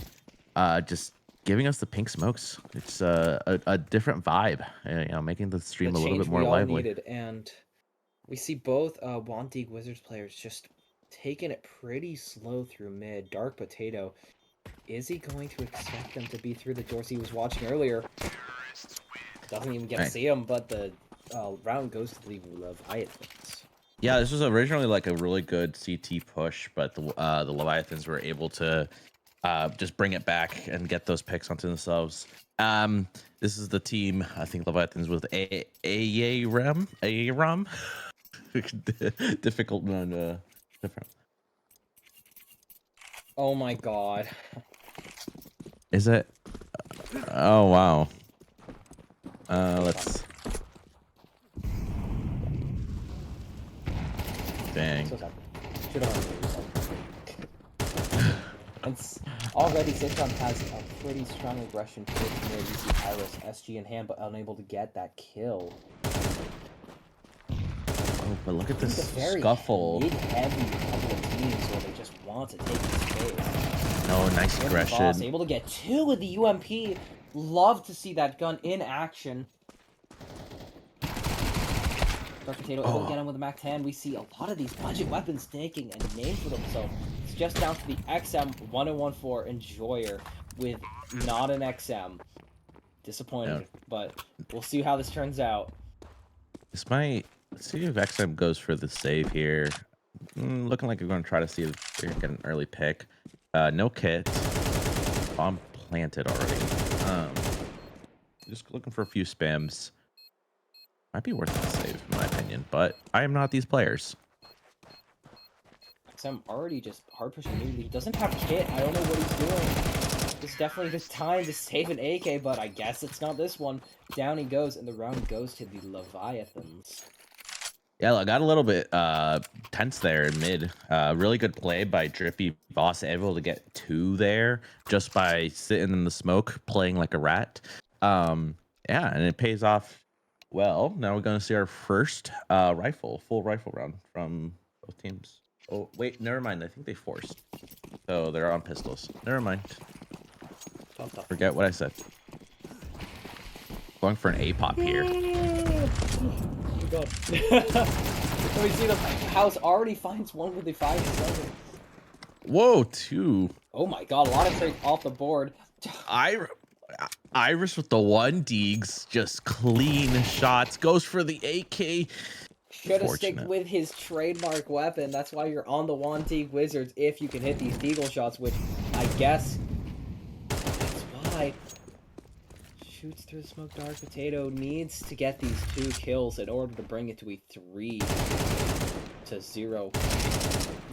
just giving us the pink smokes. It's a different vibe, you know, making the stream a little bit more lively. Needed, and we see both Wandig Wizards players just taking it pretty slow through mid. Dark Potato, is he going to expect them to be through the doors he was watching earlier? Doesn't even get to see him, but the round goes to the Leviathans. Yeah, this was originally like a really good CT push, but the Leviathans were able to just bring it back and get those picks onto themselves. This is the team, I think, Leviathans with Aram. Difficult one. Different. Oh my god. Is it? Oh wow. Let's. Dang. So and already Citron has a pretty strong aggression towards mid. You see Iris, SG in hand, but unable to get that kill. Oh, but look at this very scuffle. Mid-heavy couple of teams where they just want to take the space. No, nice aggression. Boss able to get 2 with the UMP. Love to see that gun in action. Dark Potato able to get him with a Mac 10. We see a lot of these budget weapons taking a name for themselves. It's just down to the XM 1014 Enjoyer with not an XM. Disappointed, but we'll see how this turns out. This might. Let's see if XM goes for the save here. Looking like we're going to try to see if they get an early pick. No kit. Bomb planted already. Just looking for a few spams. Might be worth a save, in my opinion, but I am not these players. XM already just hard pushing newly. He doesn't have kit. I don't know what he's doing. This is definitely the time to save an AK, but I guess it's not this one. Down he goes, and the round goes to the Leviathans. Yeah, I got a little bit tense there in mid. Really good play by Drippy Boss, able to get 2 there just by sitting in the smoke, playing like a rat. Yeah, and it pays off well. Now we're going to see our first full rifle round from both teams. Oh, wait, never mind. I think they forced. So they're on pistols. Never mind. Forget what I said. Going for an A-pop here. God. So we see the house already finds one with the 5-7. Whoa, 2. Oh my god, a lot of trades off the board. Iris with the 1 Deegs, just clean shots, goes for the AK. Should have stick with his trademark weapon. That's why you're on the Wandig Wizards if you can hit these deagle shots, which I guess that's why. Shoots through the smoke. Dark Potato needs to get these 2 kills in order to bring it to a 3-0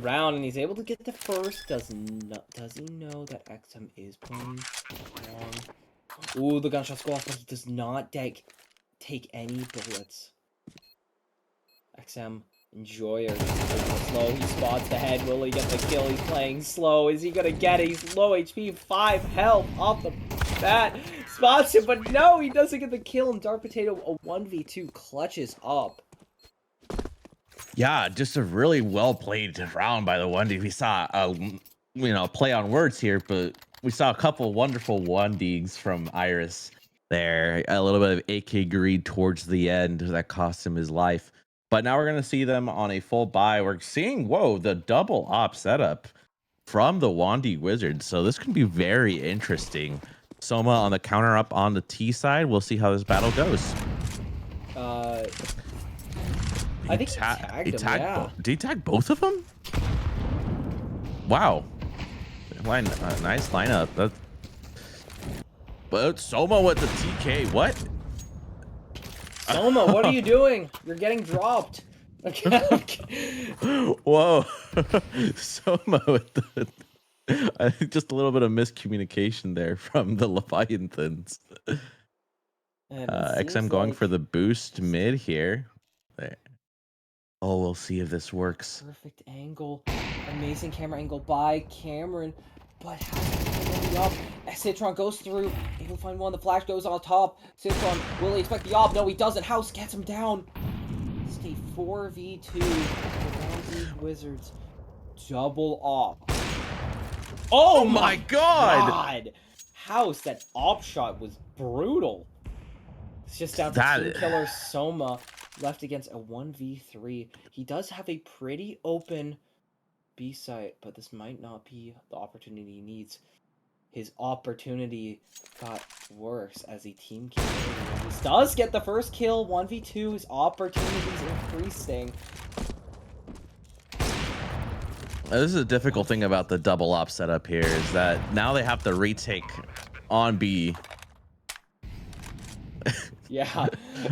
round, and he's able to get the first. Does he know that XM is playing wrong? Ooh, the gunshots go off, but he does not take any bullets. XM Enjoyer slow. He spots the head. Will he get the kill? He's playing slow. Is he gonna get it? He's low HP, 5 health off the bat. Spots him, but no, he doesn't get the kill. And Dark Potato, a 1v2, clutches up. Yeah, just a really well played round by the 1D. We saw play on words here, but we saw a couple wonderful 1Ds from Iris there. A little bit of AK greed towards the end that cost him his life. But now we're going to see them on a full buy. We're seeing, whoa, the double op setup from the Wandig Wizards. So this can be very interesting. Soma on the counter up on the T side. We'll see how this battle goes. I think he tagged him, yeah. Did he tag both of them? Wow. Nice lineup. But Soma with the TK. What? Soma, what are you doing? You're getting dropped. Whoa. Soma with the. I think just a little bit of miscommunication there from the Leviathans. And it seems XM going like for the boost mid here. There. Oh, we'll see if this works. perfect angle. Amazing camera angle by Cameron. But has the up. Citron goes through. Able to find one. The flash goes on top. Citron, will he expect the op? No, he doesn't. House gets him down. It's a 4v2. The Wizards. Double op. Oh my god! House, that op shot was brutal. It's just down to Team Killer Soma left against a 1v3. He does have a pretty open B site, but this might not be the opportunity he needs. His opportunity got worse as a team kill. He does get the first kill, 1v2. His opportunities increasing. This is a difficult thing about the double op setup here is that now they have to retake on B. Yeah.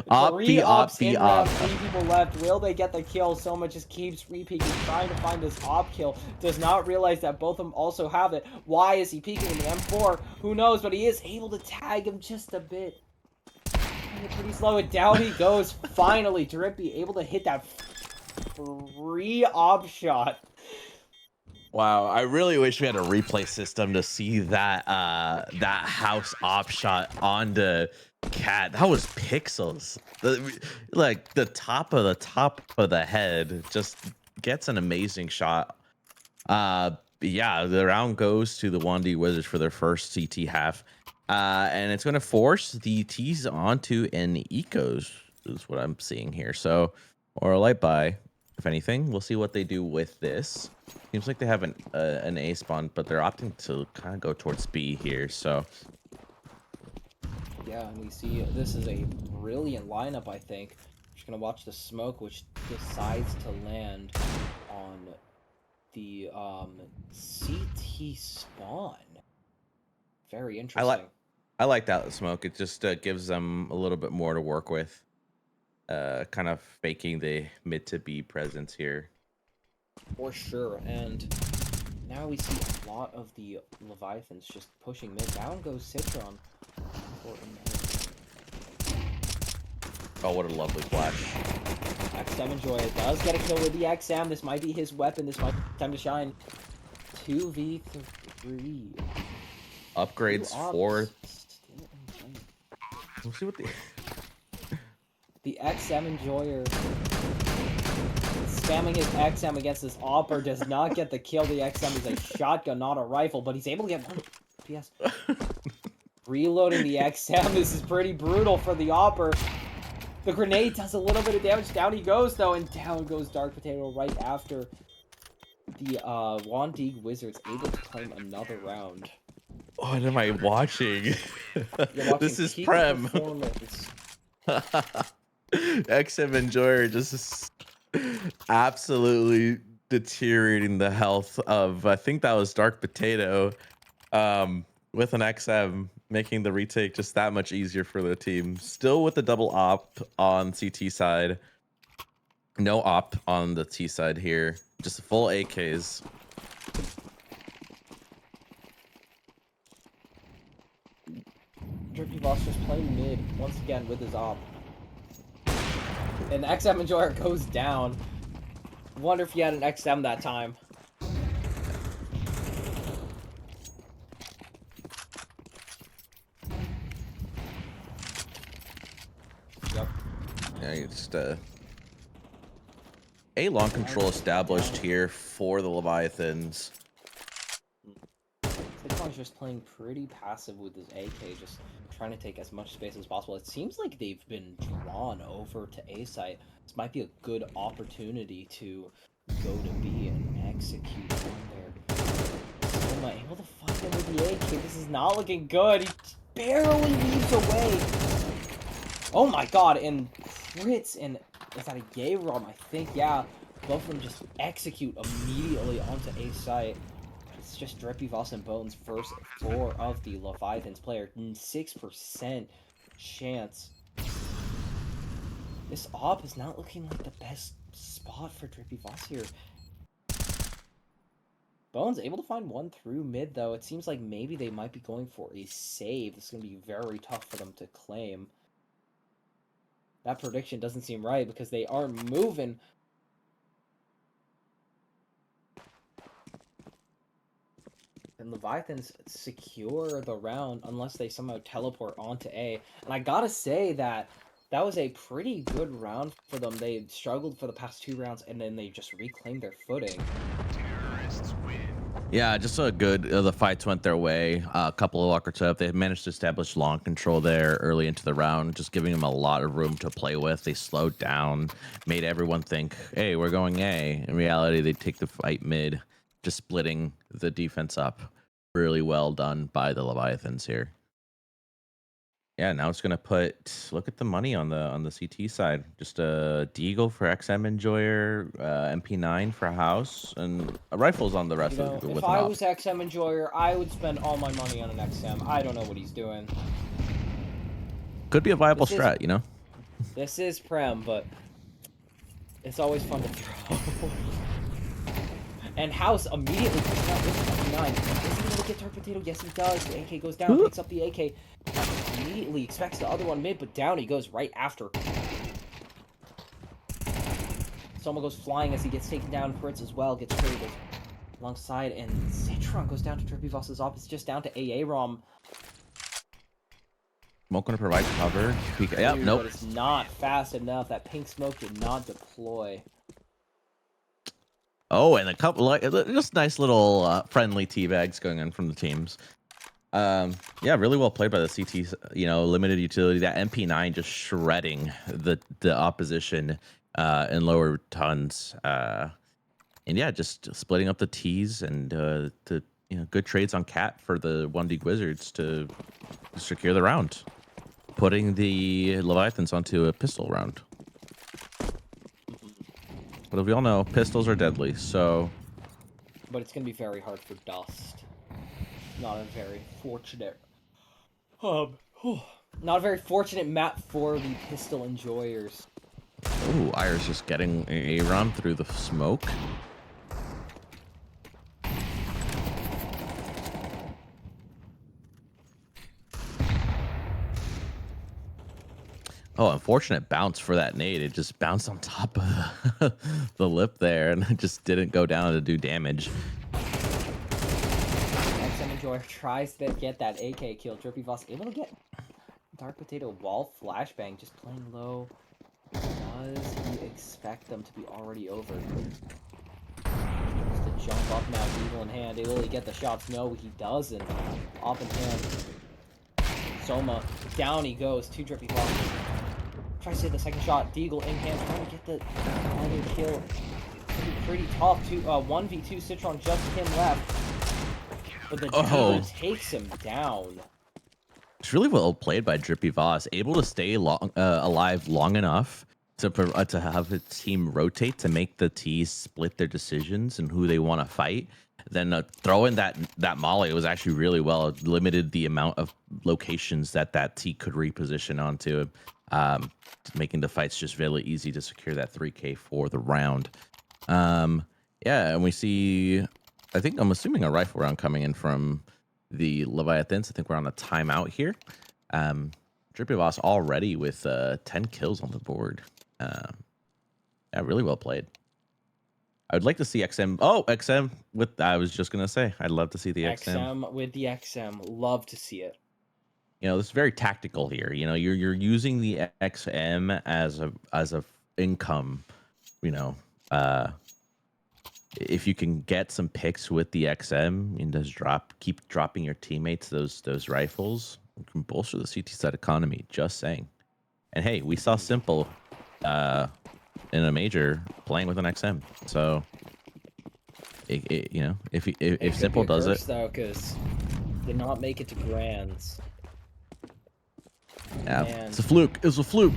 Op, Three B, op, ops B, in op. round, 3 people left. Will they get the kill? Soma just keeps repeating, trying to find this op kill. Does not realize that both of them also have it. Why is he peeking in the M4? Who knows, but he is able to tag him just a bit. Pretty slow, and down he goes. Finally, Drippy able to hit that free op shot. Wow, I really wish we had a replay system to see that that house op shot onto Cat. That was pixels. Like the top of the head just gets an amazing shot. Yeah, the round goes to the 1D Wizards for their first CT half. And it's going to force the T's onto an ecos is what I'm seeing here. So, or a light buy, if anything. We'll see what they do with this. Seems like they have an A spawn, but they're opting to kind of go towards B here. So, yeah, and we see this is a brilliant lineup, I think. Just going to watch the smoke, which decides to land on the CT spawn. Very interesting. I like that smoke. It just gives them a little bit more to work with. Kind of faking the mid to B presence here. For sure, and now we see a lot of the Leviathans just pushing mid. Down goes Citron. Oh, what a lovely flash. XM Enjoyer does get a kill with the XM. This might be his weapon. This might be time to shine. 2v3. Upgrades for... We'll see what the XM Enjoyer spamming his XM against this Opper does not get the kill. The XM is a shotgun, not a rifle, but he's able to get one PS. Reloading the XM. This is pretty brutal for the Opper. The grenade does a little bit of damage. Down he goes, though, and down goes Dark Potato right after the Wandig Wizards able to claim another round. What am I watching? This is Prem. XM Enjoyer just absolutely deteriorating the health of, I think that was Dark Potato, with an XM, making the retake just that much easier for the team. Still with the double op on CT side. No op on the T side here. Just full AKs. Drippy Boss just playing mid once again with his op. And the XM Enjoyer goes down. Wonder if he had an XM that time. Yep. Yeah, it's just a long control established here for the Leviathans. Citron's just playing pretty passive with his AK, just trying to take as much space as possible. It seems like they've been drawn over to A site. This might be a good opportunity to go to B and execute on there. Soma able to find him with the AK. This is not looking good. He barely leaves away. Oh my god, and crits, and is that a yay rom? I think, yeah. Both of them just execute immediately onto A site. It's just Drippy Voss and Bones versus 4 of the Leviathans player. 6% chance. This op is not looking like the best spot for Drippy Voss here. Bones able to find one through mid, though. It seems like maybe they might be going for a save. It's going to be very tough for them to claim. That prediction doesn't seem right because they are moving. And Leviathans secure the round unless they somehow teleport onto A. And I gotta say that was a pretty good round for them. They struggled for the past 2 rounds, and then they just reclaimed their footing. Yeah, just a good. The fights went their way. A couple of luckers up. They managed to establish long control there early into the round, just giving them a lot of room to play with. They slowed down, made everyone think, "Hey, we're going A." In reality, they take the fight mid, just splitting the defense up. Really well done by the Leviathans here. Yeah, now it's gonna look at the money on the CT side. Just a Deagle for XM Enjoyer, MP9 for House, and rifles on the rest You know, of the if with I was XM Enjoyer, I would spend all my money on an XM. I don't know what he's doing. Could be a viable strat, you know. This is Prem, but it's always fun to throw. And House immediately puts out this 59. Is he gonna get Dark Potato? Yes, he does. The AK goes down, picks up the AK. Immediately expects the other one mid, but down he goes right after. Someone goes flying as he gets taken down. Fritz as well gets traded alongside, and Citron goes down to Drippy Voss's op. It's just down to AA ROM. Smoke gonna provide cover. Yep, nope. But it's not fast enough. That pink smoke did not deploy. Oh, and a couple like just nice little friendly teabags going on from the teams. Yeah, really well played by the CT. You know, limited utility. That MP9 just shredding the opposition in lower tons. And yeah, just splitting up the T's and the good trades on Cat for the 1D Wizards to secure the round, putting the Leviathans onto a pistol round. But as we all know, pistols are deadly, so... But it's going to be very hard for Dust. Not a very fortunate... not a very fortunate map for the pistol enjoyers. Ooh, Iris just getting a run through the smoke. Oh, unfortunate bounce for that nade. It just bounced on top of the lip there, and it just didn't go down to do damage. XM Enjoyer tries to get that AK kill. Drippy Voss able to get Dark Potato wall flashbang, just playing low. Does he expect them to be already over? Just to jump up now, Eagle in hand. Will he get the shots? No, he doesn't. Up in hand. Soma, down he goes to Drippy Voss. Tries to hit the second shot. Deagle in hand, trying to get the other kill. Pretty tough. 1v2 Citron, just him left. But the Deagle takes him down. It's really well played by Drippy Voss, able to stay alive long enough to have his team rotate to make the T's split their decisions and who they want to fight. Then throwing that molly was actually really well. It limited the amount of locations that T could reposition onto, making the fights just really easy to secure that 3K for the round. Yeah, and we see, I'm assuming a rifle round coming in from the Leviathans. I think we're on a timeout here. Drippy Voss already with 10 kills on the board. Yeah, really well played. I would like to see XM. Oh, XM with, I was just going to say, I'd love to see the XM. XM with the XM. Love to see it. You know, this is very tactical here. You know, you're using the XM as a income, you know, if you can get some picks with the XM and just keep dropping your teammates those rifles, you can bolster the CT side economy. Just saying. And hey, we saw Simple in a major playing with an XM, so you know, if Simple does it, though, because did not make it to grands. Yeah, it's a fluke. It was a fluke.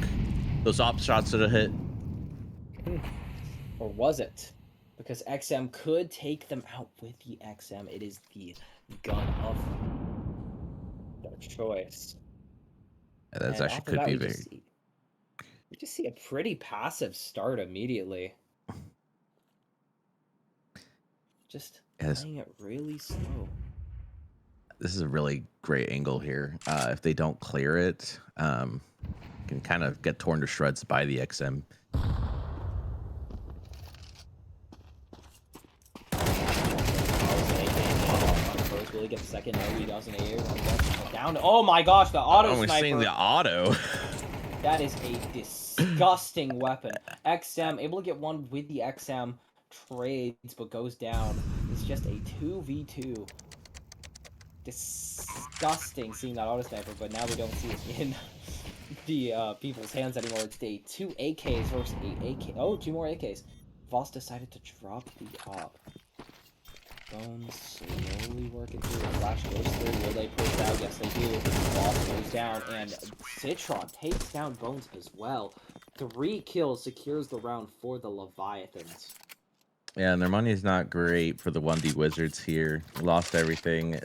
Those op shots should have hit. Or was it? because XM could take them out with the XM. It is the gun of their choice. Yeah, that's And actually off of could that, be we very. just see a pretty passive start immediately. Just Yes. playing it really slow. This is a really great angle here. If they don't clear it, can kind of get torn to shreds by the XM. Will he get the second? No, he doesn't. Down. Oh my gosh, the auto Oh, we're sniper. seeing the auto. That is a disgusting weapon. XM able to get one with the XM, trades but goes down. It's just a 2v2. Disgusting seeing that auto sniper, but now we don't see it in the people's hands anymore. It's a 2 AKs versus a AK. Oh, 2 more AKs. Voss decided to drop the op. Bones slowly working through. The flash goes through. Will they push out? Yes, they do. Voss goes down, and Citron takes down Bones as well. 3 kills secures the round for the Leviathans. Yeah, and their money is not great for the 1D Wizards here. Lost everything.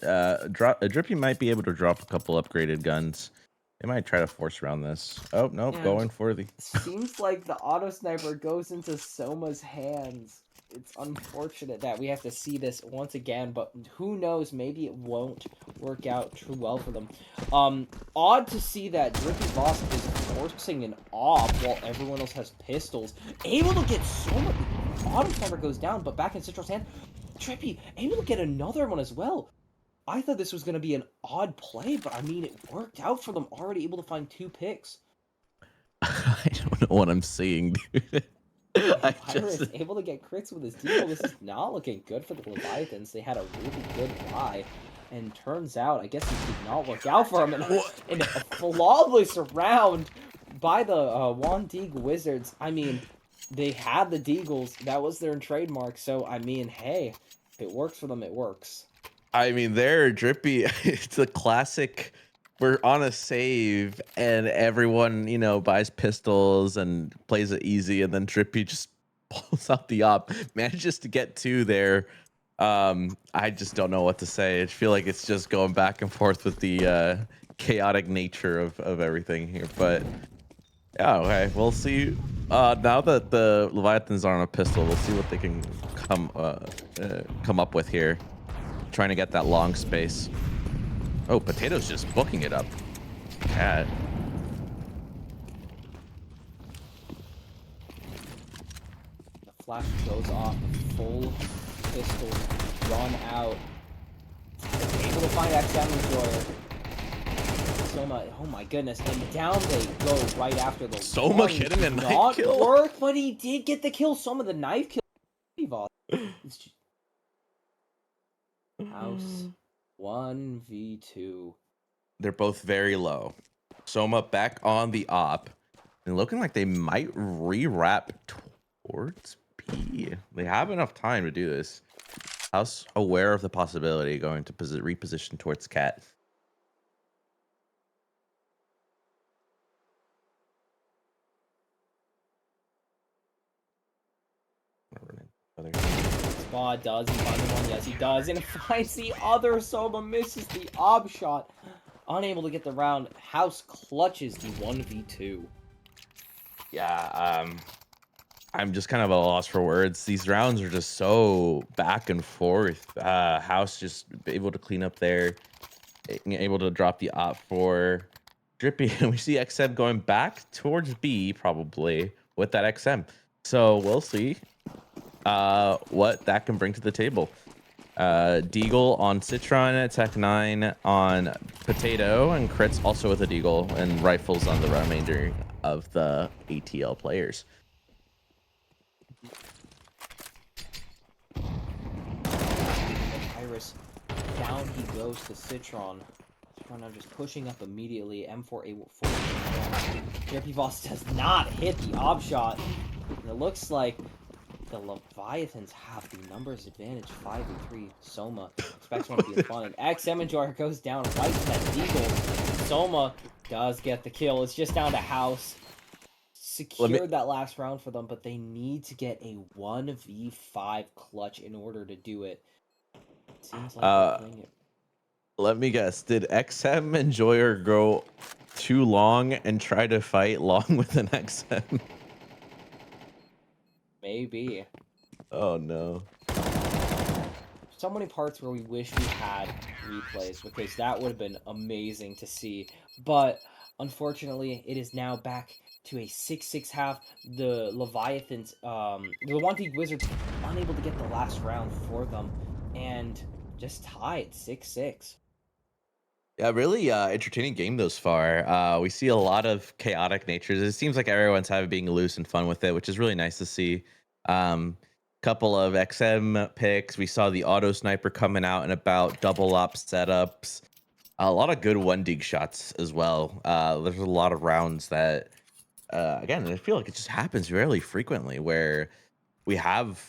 Drippy might be able to drop a couple upgraded guns. They might try to force around this. Oh, nope, And going for the... seems like the auto sniper goes into Soma's hands. It's unfortunate that we have to see this once again, but who knows, maybe it won't work out too well for them. Odd to see that Drippy Voss is forcing an op while everyone else has pistols. Able to get Soma. Auto sniper goes down, but back in Citro's hand, Drippy able to get another one as well. I thought this was going to be an odd play, but I mean, it worked out for them, already able to find 2 picks. I don't know what I'm seeing, dude. Iris able to get crits with his deal. This is not looking good for the Leviathans. They had a really good buy, and turns out, I guess it did not work out for him. In a flawless round by the Wandig Wizards. I mean, they had the Deagles. That was their trademark. So, I mean, hey, if it works for them, it works. I mean, they're Drippy. It's a classic. We're on a save, and everyone, you know, buys pistols and plays it easy, and then Drippy just pulls out the op, manages to get 2 there. I just don't know what to say. I feel like it's just going back and forth with the chaotic nature of everything here. But yeah, okay, we'll see. Now that the Leviathans are on a pistol, we'll see what they can come up with here. Trying to get that long space. Oh, Potato's just booking it up. Cat. The flash goes off. Full pistol run out. Able to find XM Enjoyer. Soma, oh my goodness, and down they go right after the Soma getting a knife kill? Work, but he did get the kill. Soma the knife kill. It's just... House 1v2. They're both very low. Soma back on the op. And looking like they might re-wrap towards B. They have enough time to do this. House aware of the possibility going to reposition towards Cat. Spot, does he find the one? Yes, he does. And finds the other. Soma misses the ob shot. Unable to get the round. House clutches the 1v2. Yeah, I'm just kind of at a loss for words. These rounds are just so back and forth. House just able to clean up there, able to drop the op for Drippy. And we see XM going back towards B probably with that XM. So we'll see what that can bring to the table. Deagle on Citron, Tech 9 on Potato, and crits also with a Deagle, and rifles on the remainder of the ATL players. Iris, down he goes to Citron. Citron now just pushing up immediately. M4 A4. Jeremy Voss does not hit the ob shot. And it looks like the Leviathans have the numbers advantage, 5-3. Soma expects one to be fun. XM Enjoyer goes down right to that Deagle. Soma does get the kill. It's just down to House. secured that last round for them, but they need to get a 1v5 clutch in order to do it. Seems like they're playing it. Let me guess. Did XM Enjoyer go too long and try to fight long with an XM? Maybe. Oh no. So many parts where we wish we had replays, because that would have been amazing to see. But unfortunately, it is now back to a 6-6 half. The Leviathans, the Wanted Wizards, unable to get the last round for them, and just tied 6-6. Yeah, really entertaining game thus far. We see a lot of chaotic natures. It seems like everyone's being loose and fun with it, which is really nice to see. Couple of XM picks. We saw the auto sniper coming out and about double op setups. A lot of good one dig shots as well. There's a lot of rounds that, again, I feel like it just happens very frequently where we have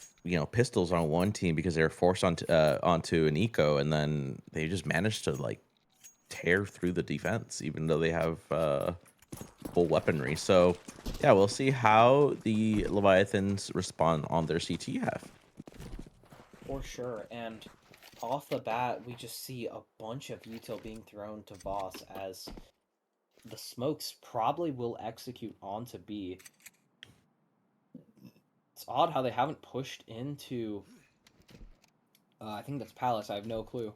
pistols on one team because they were forced onto an eco, and then they just managed to like tear through the defense, even though they have full weaponry. So yeah, we'll see how the Leviathans respond on their CT half. For sure, and off the bat, we just see a bunch of util being thrown to Voss as the smokes probably will execute onto B. It's odd how they haven't pushed into... I think that's Palace, I have no clue.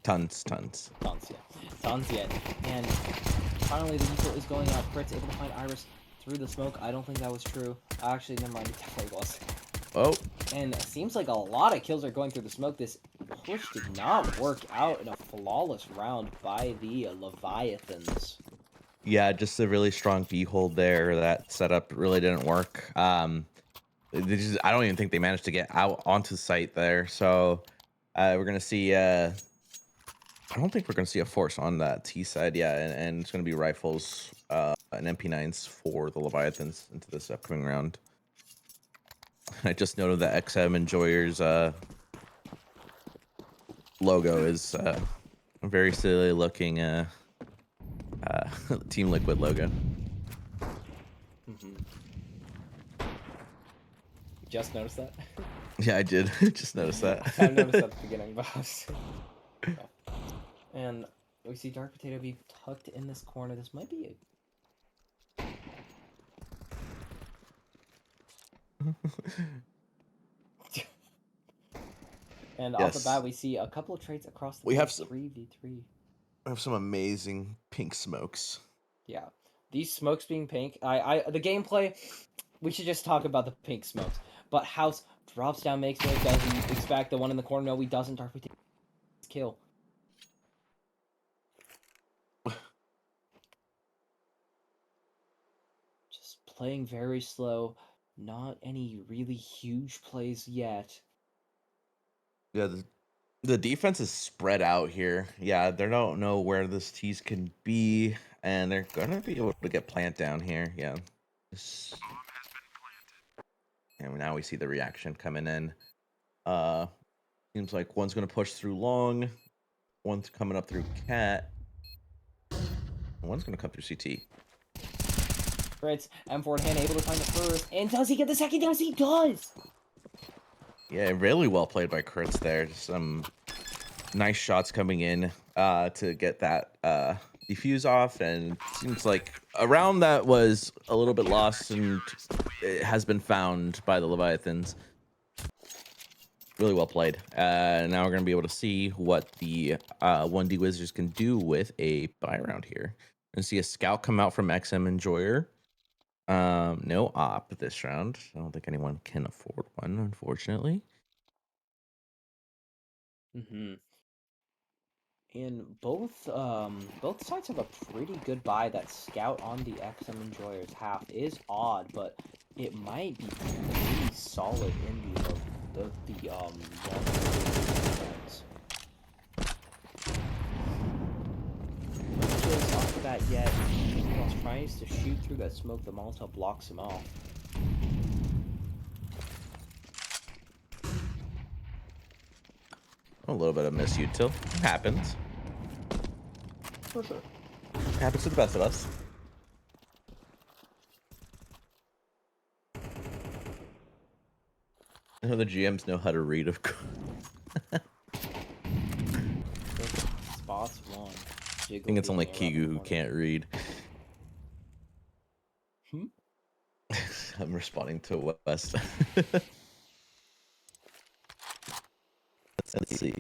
Tons. Tons yet. And finally the util is going out. Crit's able to find Iris through the smoke. I don't think that was true. Actually, never mind, it definitely was. Oh. And it seems like a lot of kills are going through the smoke. This push did not work out in a flawless round by the Leviathans. Yeah, just a really strong B hold there. That setup really didn't work. I don't even think they managed to get out onto the site there. So we're gonna see. I don't think we're gonna see a force on that T side. Yeah, and it's gonna be rifles and MP9s for the Leviathans into this upcoming round. I just noted that XM Enjoyer's logo is a very silly looking Team Liquid logo. Just noticed that? Yeah, I did. Just noticed that. I noticed that at the beginning, but I was... And we see Dark Potato be tucked in this corner. This might be a... And off the bat, we see a couple of trades across the we have 3v3. We have some amazing pink smokes. Yeah, these smokes being pink. The gameplay. We should just talk about the pink smokes. But House drops down, makes way. Does he expect the one in the corner? No, he doesn't. Dark Potato kill. Just playing very slow. Not any really huge plays yet. Yeah, the defense is spread out here. Yeah, they don't know where this tease can be, and they're gonna be able to get plant down here. Yeah. And now we see the reaction coming in. Seems like one's gonna push through long, one's coming up through cat, and one's gonna come through CT. Fritz, M4 hand able to find the first, and does he get the second? Yes, he does! Yeah, really well played by Crits there. Some nice shots coming in to get that defuse off, and seems like a round that was a little bit lost and it has been found by the Leviathans. Really well played. Now we're going to be able to see what the 1D Wizards can do with a buy round here. And see a scout come out from XM Enjoyer. No op this round. I don't think anyone can afford one, unfortunately. And both sides have a pretty good buy. That scout on the XM Enjoyers half is odd, but it might be pretty solid in the off the bat yet. While tries to shoot through that smoke, the Molotov blocks him off. A little bit of misutil happens. For sure. Happens to the best of us. I know the GMs know how to read, of course. Spots one. I Jiggle think it's only being around the Kigu who corner. can't read. Hmm? I'm responding to West. Let's see.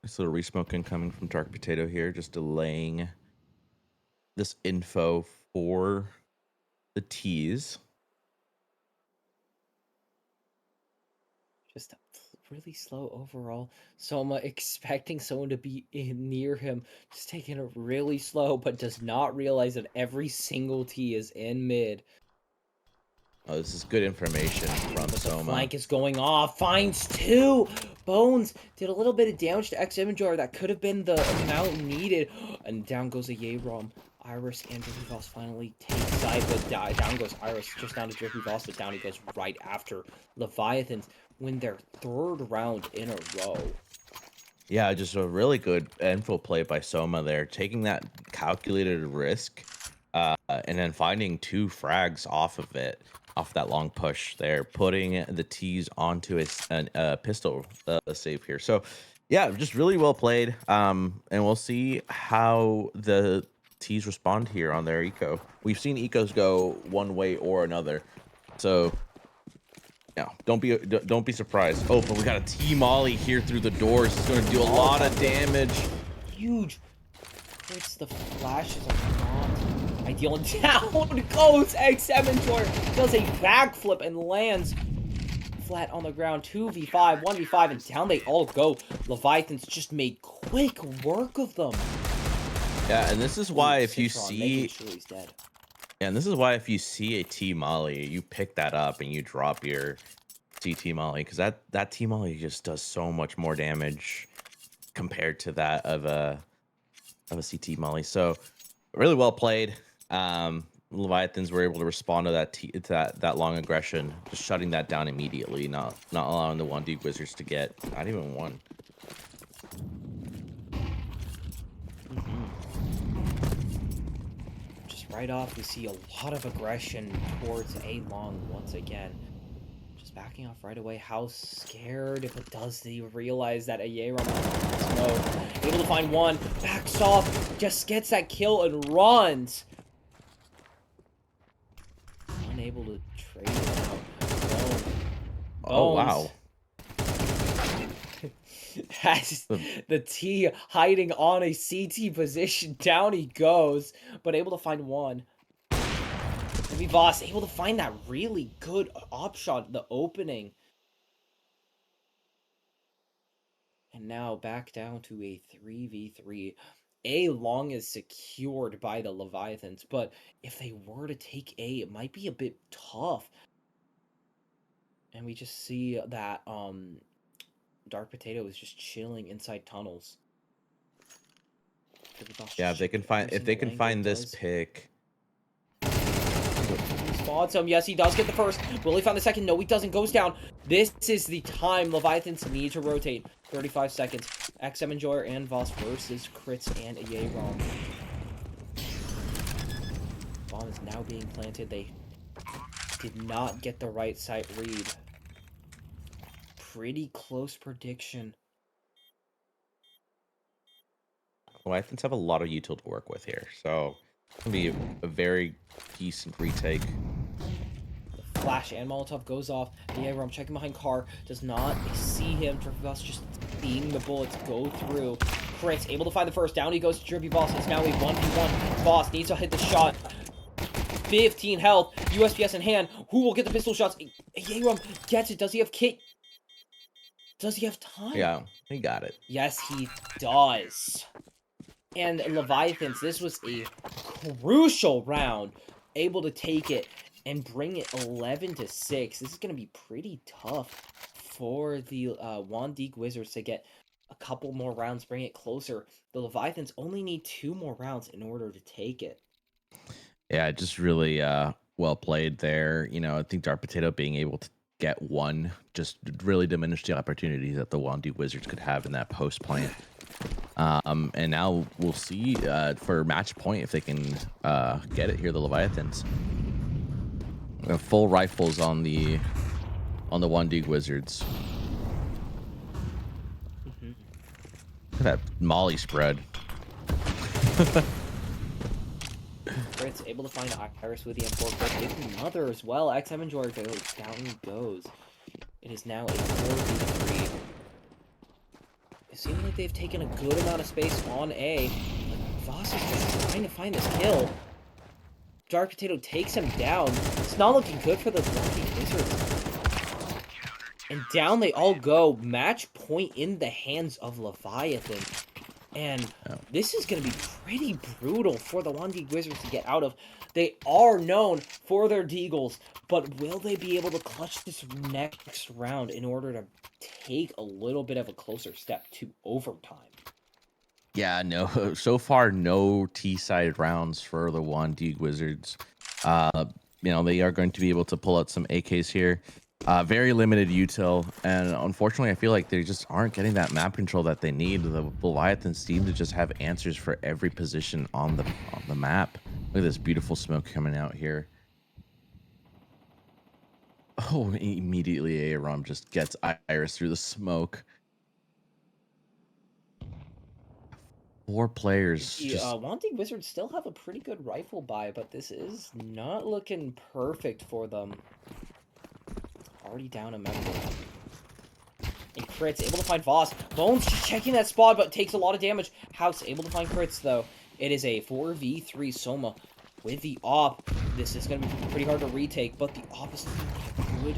This little resmoking coming from Dark Potato here, just delaying this info for the tease. Just really slow overall. Soma expecting someone to be near him, just taking it really slow, but does not realize that every single T is in mid. Oh, this is good information from But the Soma. flank is going off. Finds two. Bones did a little bit of damage to X Inventory. That could have been the amount needed. And down goes a Yerom. Iris and Drippy Voss finally take side, but down goes Iris, just down to Drippy Voss, but down he goes right after Leviathans win their third round in a row. Yeah, just a really good info play by Soma there, taking that calculated risk, and then finding 2 frags off of it, off that long push there, putting the tees onto a pistol save here. So, yeah, just really well played. And we'll see how the tees respond here on their eco. We've seen ecos go one way or another, so yeah, don't be surprised. Oh, but we got a T-Molly here through the doors. It's going to do a lot of damage. Huge. It's the flashes of not ideal. And down goes X7 Jordan. Does a backflip and lands flat on the ground. 2v5, 1v5, and down they all go. Leviathans just made quick work of them. Yeah, and this is why if you Citron making see, sure he's dead. and this is why if you see a T-Molly, you pick that up and you drop your CT Molly, because that T-Molly just does so much more damage compared to that of a CT Molly. So really well played. Leviathans were able to respond to that long aggression, just shutting that down immediately, not allowing the 1D Wizards to get not even one. Just right off, we see a lot of aggression towards A Long once again. Just backing off right away. How scared, if it does, he realize that a Yerom is smoke. Able to find one, backs off, just gets that kill and runs. Unable to trade it out. Bones. Oh wow. Has the T hiding on a CT position. Down he goes, but able to find one. Maybe Voss able to find that really good op shot, the opening. And now back down to a 3v3. A Long is secured by the Leviathans, but if they were to take A, it might be a bit tough. And we just see that Dark Potato is just chilling inside tunnels. Yeah, if they can find this pick. Spots him. Yes, he does get the first. Will he find the second? No, he doesn't. Goes down. This is the time Leviathans need to rotate. 35 seconds. XM Enjoyer and Voss versus Crits and a Yerom. Bomb is now being planted. They did not get the right site read. Pretty close prediction. Leviathans have a lot of util to work with here, so it's gonna be a very decent retake. Flash and Molotov goes off. The Yerom checking behind car. Does not see him. Drippy Voss just seeing the bullets go through. Crits able to find the first. Down he goes to Drippy Voss. It's now a 1v1. Voss needs to hit the shot. 15 health. USPS in hand. Who will get the pistol shots? Yerom gets it. Does he have kit? Does he have time? Yeah, he got it. Yes, he does. And Leviathans, this was a crucial round. Able to take it and bring it 11-6. This is going to be pretty tough for the Wandeek Wizards to get a couple more rounds, bring it closer. The Leviathans only need 2 more rounds in order to take it. Yeah, just really well played there. You know, I think Dark Potato being able get one, just really diminish the opportunities that the Wandy Wizards could have in that post plant. And now we'll see for match point if they can get it here. The Leviathans, full rifles on the Wandy Wizards. Mhm. Look at that Molly spread. Fritz able to find Iris with the M4, but with another as well. XM and Jordan goes down he goes. It is now a 4v3. It seems like they've taken a good amount of space on A. Voss is just trying to find this kill. Dark Potato takes him down. It's not looking good for the Lucky Wizards. And down they all go. Match point in the hands of Leviathan. And this is going to be pretty brutal for the Wandy Wizards to get out of. They are known for their deagles, but will they be able to clutch this next round in order to take a little bit of a closer step to overtime? Yeah, no. So far, no T-sided rounds for the Wandy Wizards. They are going to be able to pull out some AKs here. Very limited util, and unfortunately, I feel like they just aren't getting that map control that they need. The Leviathans seem to just have answers for every position on the map. Look at this beautiful smoke coming out here. Oh, immediately Aram just gets Iris through the smoke. 4 players. The Wanting Wizards still have a pretty good rifle buy, but this is not looking perfect for them. Already down a member. And Crits able to find Voss. Bones just checking that spot, but takes a lot of damage. House able to find Crits, though. It is a 4v3 Soma with the op. This is going to be pretty hard to retake, but the op is a good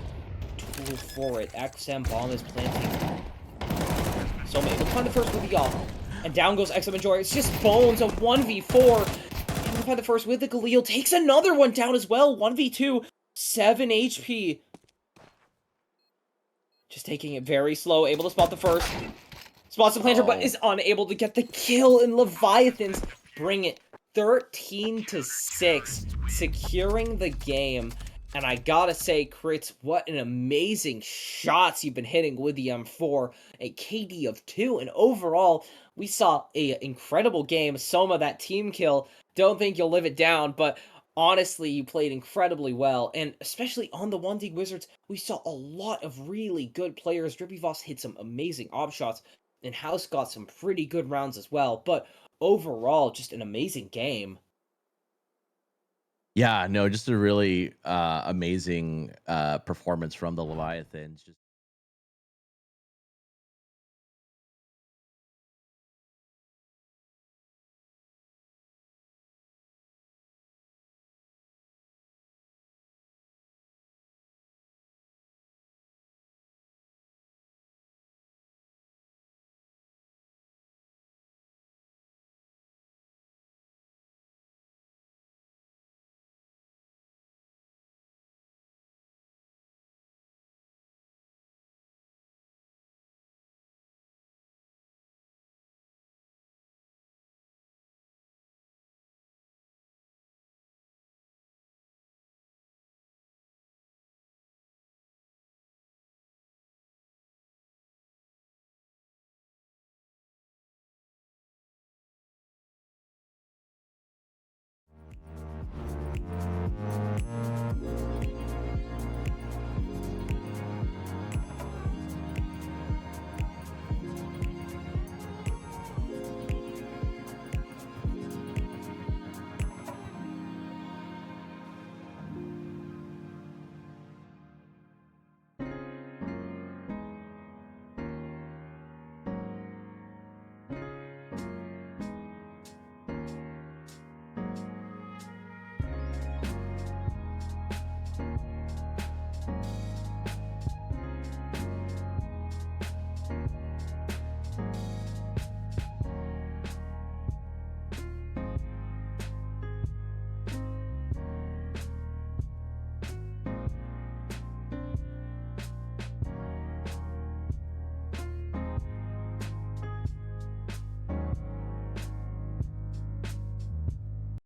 tool for it. XM bomb is planting. Soma able to find the first with the op. And down goes XM and Joy. It's just Bones, a 1v4. Able to find the first with the Galil. Takes another one down as well. 1v2. 7 HP. Just taking it very slow. Able to spot the first. Spots the planter, but is unable to get the kill. And Leviathans bring it 13-6. Securing the game. And I gotta say, Crits, what an amazing shots you've been hitting with the M4. A KD of 2. And overall, we saw an incredible game. Soma, that team kill. Don't think you'll live it down, but honestly, you played incredibly well. And especially on the Wandy Wizards, we saw a lot of really good players. Drippy Voss hit some amazing op shots. And House got some pretty good rounds as well. But overall, just an amazing game. Yeah, no, just a really amazing performance from the Leviathans. Just